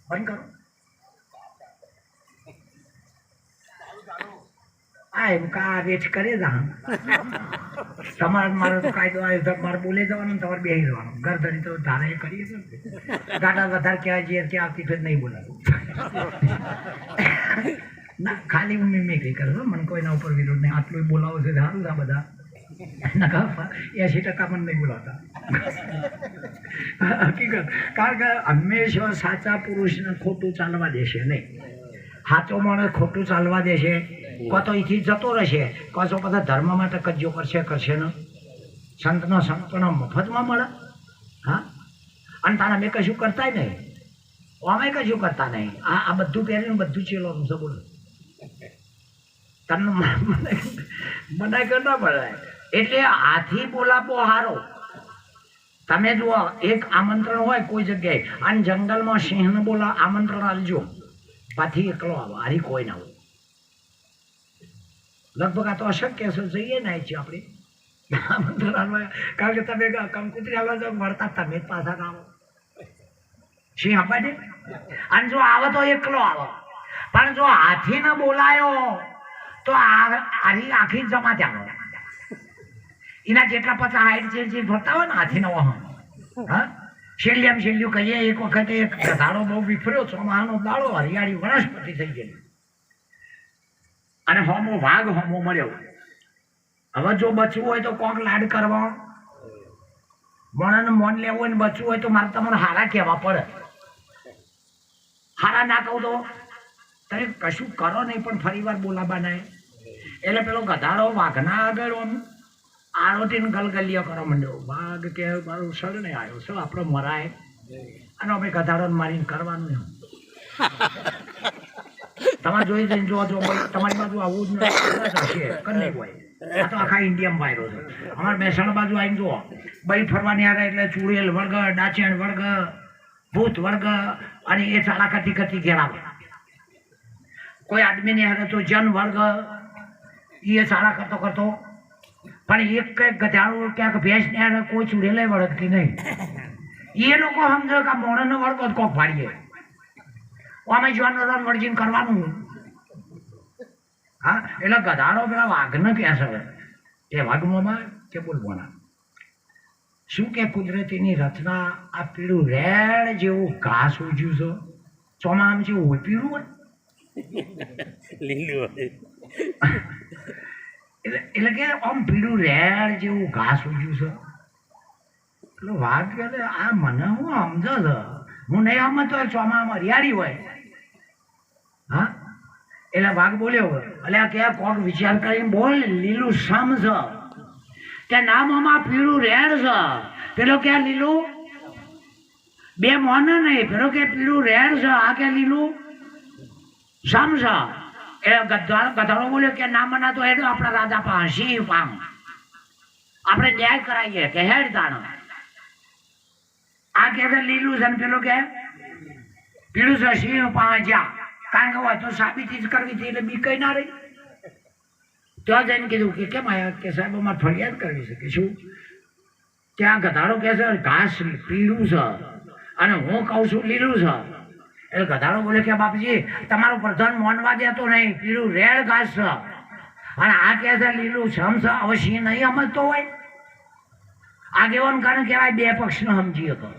Speaker 1: બંધ કરો આ એમ કા વેચ કરે જા તમારે મારે તો કાયદો આવ્યો તમારે બોલે જવાનું તમારે બેસી જવાનું ગરદની તો ધારે કરીએ છીએ ગાડા વધારે કહેવાય જે કે આવતી ફેર નહીં બોલાવું ના ખાલી હું મિમિક્રી કરું મને કોઈના ઉપર વિરોધ નહીં આટલું બોલાવો છે સારું છે બધા 80% મને નહીં બોલાવતા હકીકત કારણ કે હંમેશા સાચા પુરુષને ખોટું ચાલવા દેશે નહીં સાચો માણસ ખોટું ચાલવા દેશે કો તો અહીંથી જતો રહેશે કો તો બધા ધર્મ માટે કજ્જો કરશે ને સંતનો મફતમાં મળે હા અને તારા મેં કશું કરતા નહીં અમે કશું કરતા નહીં આ બધું પહેરીને બધું ચેલોનું છે બોલો તને મને કરતા પડે એટલે હાથી બોલાવો હારો તમે જુઓ એક આમંત્રણ હોય કોઈ જગ્યાએ અને જંગલમાં સિંહને બોલા આમંત્રણ આપજો પાછી એકલો આવો હારી કોઈ ના હોય લગભગ આ તો અશક્ય છે જઈએ ને છીએ આપણે આમંત્રણ આવવા કારણ કે તમે કંકુતરી આવવા જાઓ મળતા તમે જ પાછા આવો સિંહ આપવા દે અને જો આવે તો એકલો આવો પણ જો હાથીને બોલાયો તો આખી જમા ત્યાં એના જેટલા પાછા હાઈટ છે ફરતા હોય ને હાથીનો વાહન હા છેલ્લું કહીએ એક વખતે એક ગધાડો બહુ વિફર્યો ચોમાહાનો દાડો હરિયાળી વનસ્પતિ થઈ ગઈ અને હોમો વાઘ હોમો મળ્યો હવે જો બચવું હોય તો કોક લાડ કરવા મણને મોન લેવું હોય ને બચવું હોય તો મારે તમારે હારા કહેવા પડે હારા ના કહું તો તમે કશું કરો નહીં પણ ફરી વાર બોલાવા નહીં એટલે પેલો ગધાડો વાઘના આગળ આમ આરોટીને ગલગલિયો કરવા માંડ્યો વાઘ કે મારું શરણે આવ્યો છે આપણે મરાય અને અમે ગધાડોને મારીને કરવાનું એમ તમારે જોઈ જઈને જો તમારી બાજુ આવું જ નહીં હોય આ તો આખા ઇન્ડિયામાં વાયરો છે અમારે મહેસાણા બાજુ આવીને જુઓ બઈ ફરવાની આવે એટલે ચૂડેલ વર્ગ ડાચેણ વર્ગ ભૂત વર્ગ અને એ ચાલા કરતી ઘેર આવે કોઈ આદમીને હારે તો જન વર્ગ એ ચાલા કરતો પણ એક કંઈક ગધાડું ક્યાંક ભેંસને હારે કોઈ ચૂડેલે વળગતી નહીં એ લોકો સમજો કે મોણનો વર્ગ કોક ભાડીએ અમે જોવાનું વર્જીન કરવાનું હા એટલે ગધાડો પેલા વાઘને કહે છે એ વાઘમાં કે બોલવાના શું કે કુદરતીની રચના આ પીળું રેડ જેવું ઘાસ ઉજ્યું છે ચોમાસામાં જેવું હોય પીળું હોય એટલે કે આમ પીળું રેડ જેવું ઘાસ ઉજ્યું છે એટલે વાઘ કે આ મને હું સમજો છે હું નહીં સમજતો ચોમાસામાં હરિયાળી હોય હા એટલે વાઘ બોલ્યો એટલે આ કે કોક વિચાર કરીને બોલ લીલું સમ છે કે નામમાં પીળું રેડ છે પેલો કે લીલું બે મોન નહીં પેલો કે પીળું રેડ છે આ કે લીલું સમ છે એ ગધાડો બોલ્યો કે ના મના તો હેડો આપણા રાજા પાસે સિંહ પામ આપણે ન્યાય કરાવીએ કે હેડ તાણો આ કે લીલું છે ને પેલો કે પીળું છે સિંહ પાસે જા કારણ કે હોય તો સાબિતી જ કરવી હતી એટલે બી કઈ ના રહી ત્યાં જઈને કીધું કે કેમ આવ્યા કે સાહેબ અમારે ફરિયાદ કરવી છે કે શું ત્યાં ગધાડો કહે છે ઘાસ પીળું છે અને હું કહું છું લીલું છે એટલે ગધાડો બોલે કે બાપજી તમારો પ્રધાન મોનવા દેતો નહીં પીળું રેડ ઘાસ છે અને આ કહે છે લીલું સમસ અવશ્ય નહીં સમજતો હોય. આગેવાન કારણ કહેવાય બે પક્ષનો સમજી શકો.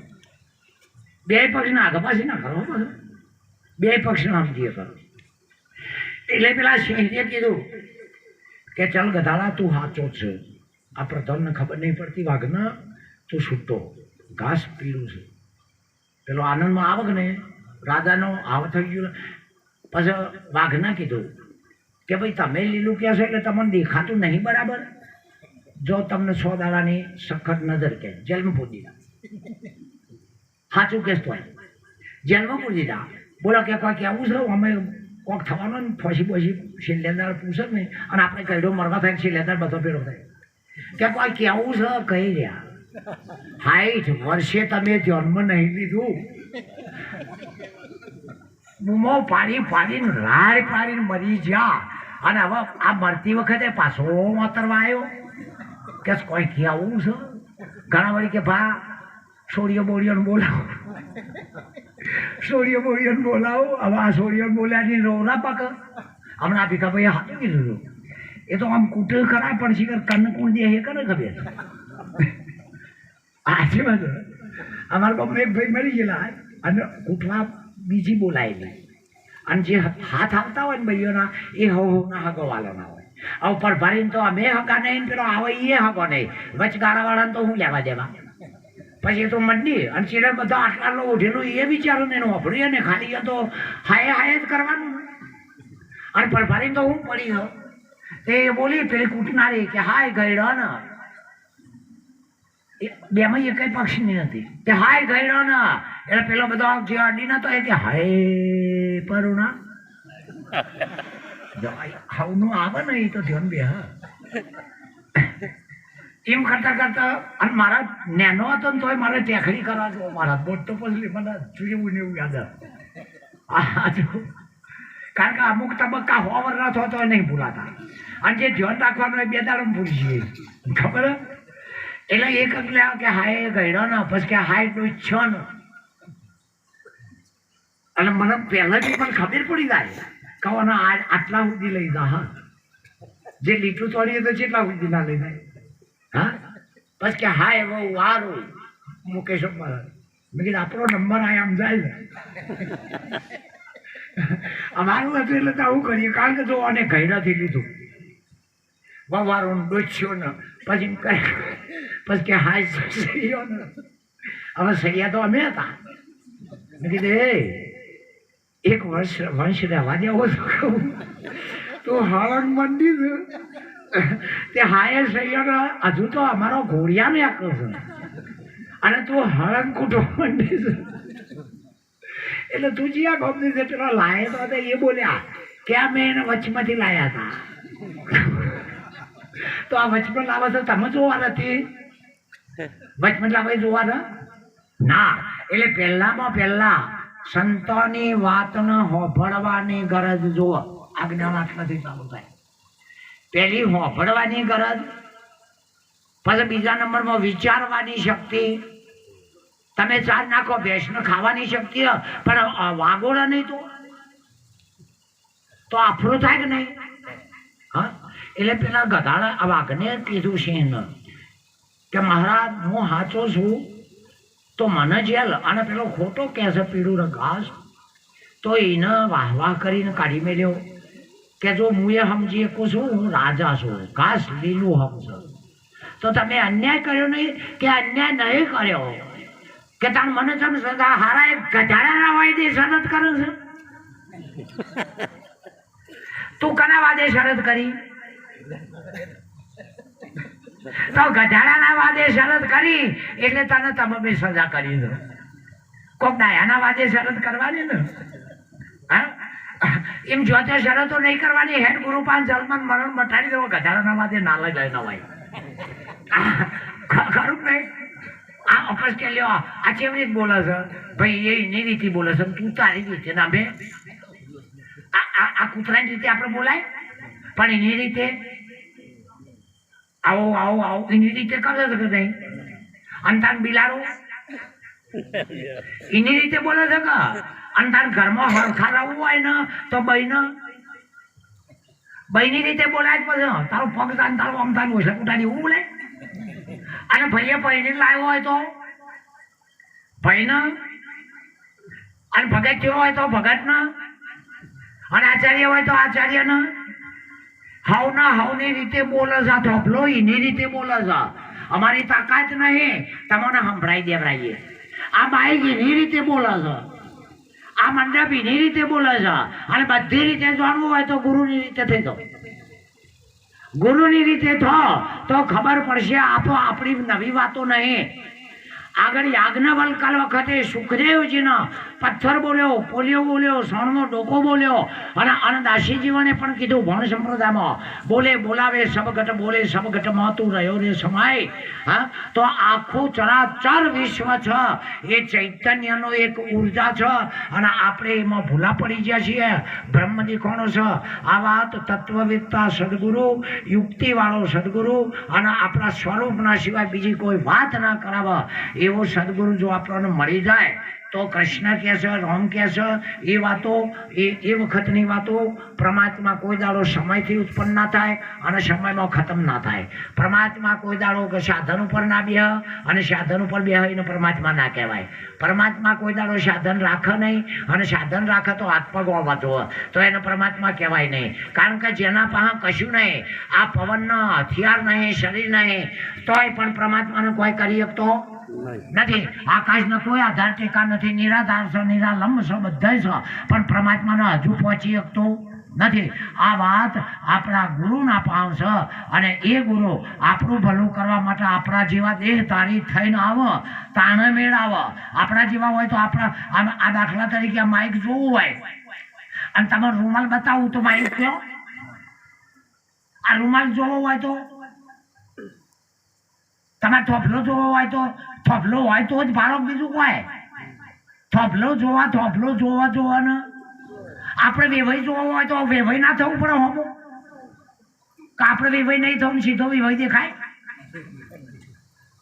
Speaker 1: બે પક્ષના આગળ પાછી ના કરો બધું. બે પક્ષનો સમજી શકો. એટલે પેલા સિંહે કીધું કે ચાલ ગધાડા તું સાચો જ છે. આ પ્રધાનને ખબર નહીં પડતી વાઘના તું છૂટો ઘાસ પીળું છે. પેલો આનંદમાં આવક ને રાજાનો આવ થઈ ગયો. પછી વાઘના કીધું કે ભાઈ તમે લીલું કહેશો એટલે તમને દેખાતું નહીં બરાબર. જો તમને 100 દાડાની સખત નજર કે જેલમાં પૂરી દીધા. સાચું કહેતો હોય જેલમાં પૂરી દીધા. બોલો કે કોઈ કેવું છે અમે કોક થવાનો ને ફસી બસી શિલેદાર પૂછે ને અને આપણે કઈડો મરવા થાય શિલેદાર બધો પેલો થાય કે કોઈ કેવું છે કહી રહ્યા 60 વર્ષે તમે જન્મ નહીં લીધું. બૂમો પાડી પાડીને રાય પાડીને મરી જ્યા અને હવે આ મરતી વખતે પાછો વાતરવા આવ્યો કે કોઈ કેવું છે. ઘણા વળી કે ભા સોડિયો બોડિયોને બોલાવો સોડિયો બોડિયોને બોલાવો. હવે આ સોડિયો બોલ્યાની રોના પાક હમણાં ભીખાભાઈ હાથું કીધું એ તો આમ કૂટલ કરાય પણ શીખર કન કોણ દે એ કરે ખબર. સાચી વાત અમારા બાપુ એક ભાઈ મરી ગયેલા અને કૂટવા બીજી બોલાયેલી અને જે હાથ આવતા હોય ને ભાઈઓના એ હવના હગો વાળાના હોય. હવે પર ભરીને તો અમે હગા નહીં પેલો આવે એ હગો નહીં વચગાળાવાળાને તો હું લેવા દેવા. પછી એ તો મંડી અને ચીડે બધા આટલા ઉઠેલું એ વિચારો ને એનું વાપર્યું ને ખાલી એ તો હાય હાય જ કરવાનું. અને પર ભરીને તો હું પડી ગયો તે બોલી પેલી કૂટનારી કે હાય ગયડો ને બેમાં એ કઈ પક્ષની નથી તે હાય ગયડો ને એટલે પેલો બધો જે અડી ના તો એ કે હાય પરુણા હાવનું આવે ને એ તો ધ્યાન બે. હા એમ કરતા કરતા અને મારા નેનો હતો ને તોય મારે ટેકડી કરવા જો મારા મોટો પછી મને જેવું ને એવું યાદ આવે. કારણ કે અમુક તબક્કા હોવરના થતો નહીં ભૂલાતા અને જે ધ્યાન રાખવાનું હોય 2 દાડો ભૂલી જઈએ ખબર. એટલે એક એટલે કે હાય ગયડો ને પછી કે હાય તું ઈચ્છો ને અને મને પહેલાથી પણ ખબર પડી જાય કહો આટલા સુધી લઈ જા. હા જે લીટું તોડીએ તો કેટલા સુધી ના લઈ જાય. હા પછી કે હાય બહુ વારું મુકેશ મહારાજ મેં કીધું આપણો નંબર આ આમ જાય ને અમારું હતું એટલે તો આવું કરીએ. કારણ કે જો અને ઘયડાથી લીધું વારો ડોચ્યો ને પછી પછી કે હાય સૈયો ને હવે સૈયા તો અમે હતા. મેં કીધું એક વંશ રહેવા દેવો છો તો હળંગ મંડી છે તે હાય સૈયો હજુ તો અમારો ઘોડિયાને આકરો છે અને તું હળંગ કૂટવા મંડી છે. એટલે તું જે આ ગમની છે પેલો લાયો તો એ બોલ્યા કે આ મેં એને વચમાંથી લાયા હતા. તો આ વચમાં લાવે છે તમે જોવા નથી વચમાં લાવે જોવા ના. એટલે પહેલામાં પહેલા સંતોની વાતને હોભળવાની ગરજ જુઓ. આજ્ઞા વાતમાંથી ચાલુ થાય. પહેલી હોભળવાની ગરજ પછી બીજા નંબરમાં વિચારવાની શક્તિ. તમે ચાર નાખો ભેંસને ખાવાની શક્તિ પણ વાગોળા નહીં તો આફરું થાય કે નહીં. હા એટલે પેલા ગધાડા વાઘને કીધું સિંહને કે મહારાજ હું સાચો છું તો મને જેલ અને પેલો ખોટો કહે છે પીળું ઘાસ તો એને વાહ વાહ કરીને કાઢી મેલ્યો કે જો હું એ સમજી શકું છું હું રાજા છું ઘાસ લીલું સમજો તો તમે અન્યાય કર્યો નહીં કે અન્યાય નહીં કર્યો કે તાર મને તમે સદા હારા એક ગધાડાના વાયદે શરત કરે છે. તું કના વાદે શરત કરી તો ગધાડાના વાદે શરત કરી એટલે તને તમે સજા કરી દો. કોક ડાયાના વાદે શરત કરવાની ને હા એમ જોતે શરતો નહીં કરવાની. હેડ ગુરુ પાંચ જન્મ મરણ મટાડી દેવો ગધાડાના વાદે ના લઈ લઈ નવાય ખરું નહીં. આ અપસ કે લ્યો આ કેવી રીતે બોલે છે ભાઈ એ એની રીતે બોલે છે તું તારી રીતે ના બે આ કૂતરાની રીતે આપણે બોલાય પણ એની રીતે આવો આવો આવો એની રીતે કરે છે કે નહીં. અંતાન બિલાડું એની રીતે બોલે છે કે અંતાન ઘરમાં હરખા રહેવું હોય ને તો બહેન બહેની રીતે બોલાય જ પછી તારો પગ તાન તારો આમ તાન ઓછા ઉઠાડી એવું બોલે. અને ભાઈએ પૈણી લાવ્યો હોય તો ભાઈને, અને ભગત થયો હોય તો ભગતને, અને આચાર્ય હોય તો આચાર્યને. હવના હવની રીતે બોલે છે, ધોપલો એની રીતે બોલે છે. અમારી તાકાત નહીં તમને સંભળાઈ દેવરાઈએ. આ બાઈક એની રીતે બોલે છે, આ મંડપ એની રીતે બોલે છે. અને બધી રીતે જાણવું હોય તો ગુરુની રીતે થઈ જાઓ. ગુરુની રીતે તો ખબર પડશે. આપો આપણી નવી વાતો નહીં. આગળ યાજ્ઞવલ્કલ વખતે સુખદેવજીનો પથ્થર બોલ્યો, પોલિયો બોલ્યો, સોણનો ડોકો બોલ્યો. અને દાસીજીઓને પણ કીધું ભણ સંપ્રદાયમાં બોલે બોલાવે સબગટ બોલે સબગટમાં તું રહ્યો રે સમાય. હા, તો આખું ચરાચર વિશ્વ છે એ ચૈતન્યનો એક ઉર્જા છે. અને આપણે એમાં ભૂલા પડી ગયા છીએ. બ્રહ્મજી કોણ છે? આ વાત તત્વવેત્તા સદગુરુ, યુક્તિવાળો સદગુરુ, અને આપણા સ્વરૂપના સિવાય બીજી કોઈ વાત ના કરાવે એવો સદગુરુ જો આપણને મળી જાય તો કૃષ્ણ કહે છે, રામ કહે છે, એ વાતો એ વખતની વાતો પરમાત્મા કોઈ દાડો સમયથી ઉત્પન્ન ના થાય અને સમયમાં ખતમ ના થાય. પરમાત્મા કોઈ દાડો સાધન ઉપર ના બેહ અને સાધન ઉપર બેહીને પરમાત્મા ના કહેવાય. પરમાત્મા કોઈ દાડો સાધન રાખે નહીં અને સાધન રાખે તો હાથ પગ હોવા જોવે તો એને પરમાત્મા કહેવાય નહીં. કારણ કે જેના પાસે કશું નહીં, આ પવનનો હથિયાર નહીં, શરીર નહીં, તોય પણ પરમાત્માને કોઈ કરી શકતો નથી. આકાશનો કોઈ આધાર ટેકા નથી. નિરાધાર છે, નિરાલંબ છે, બધા છે, પણ પરમાત્માનો હજુ પહોંચી શકતો નથી. આ વાત આપણા ગુરુના પાવ છે. અને એ ગુરુ આપણું ભલું કરવા માટે આપણા જેવા દેહ તારી થઈને આવે, તાણે મેળાવે. આપણા જેવા હોય તો આપણા આ દાખલા તરીકે આ માઇક જોવું હોય અને તમે રૂમાલ બતાવું તો માઇક કયો? આ રૂમાલ જોવો હોય તો, તમારે થોભલો જોવો હોય તો થોભલો હોય તો જ ભાડો, બીજું કોઈ થોભલો જોવા ને આપણે વેવાઈ જોવો હોય તો વેવાઈ ના થવું પડે. હોમો કે આપણે વેવાઈ નહીં થવું, સીધો વેવાઈ દેખાય?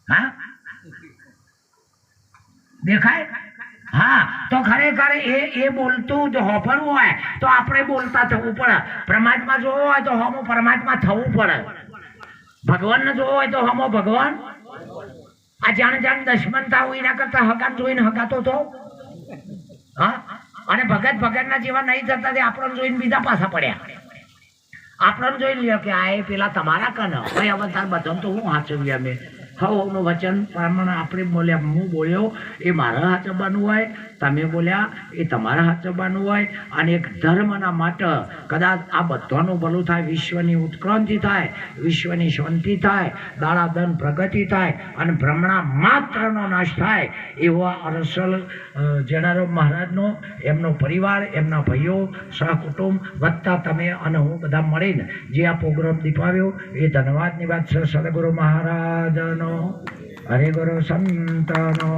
Speaker 1: હા, દેખાય? હા, તો ખરેખર એ બોલતું જ હોભળવું હોય તો આપણે બોલતા થવું પડે. પરમાત્મા જોવો હોય તો હોમો પરમાત્મા થવું પડે. ભગવાનને જોવો હોય તો હોમો ભગવાન. આ જાણે જાણે દુશ્મન થાવ એના કરતા હગાન જોઈને હગાતો તો. હા, અને ભગતના જેવા નહીં થતા તે આપણને જોઈને બીજા પાછા પડ્યા. આપણને જોઈ લ્યો કે આ એ પેલા તમારા કન ભાઈ હવે તાર બધાને તો હું હાચવીએ. અમે હવનું વચન પ્રમાણે આપણે બોલ્યા, હું બોલ્યો એ મારા હાચવવાનું હોય, તમે બોલ્યા એ તમારા હાચવવાનું હોય. અને એક ધર્મના માટે કદાચ આ બધાનું ભલું થાય, વિશ્વની ઉત્ક્રાંતિ થાય, વિશ્વની શાંતિ થાય, દાડાદન પ્રગતિ થાય અને ભ્રમણા માત્રનો નાશ થાય એવો અરસલ જનારામ મહારાજનો, એમનો પરિવાર, એમના ભાઈઓ, સહકુટુંબ વત્તા તમે અને હું બધા મળીને જે આ પ્રોગ્રામ દીપાવ્યો એ ધન્યવાદની વાત છે. સદગુરુ મહારાજનો, હરિ ગુરુ સંતનો.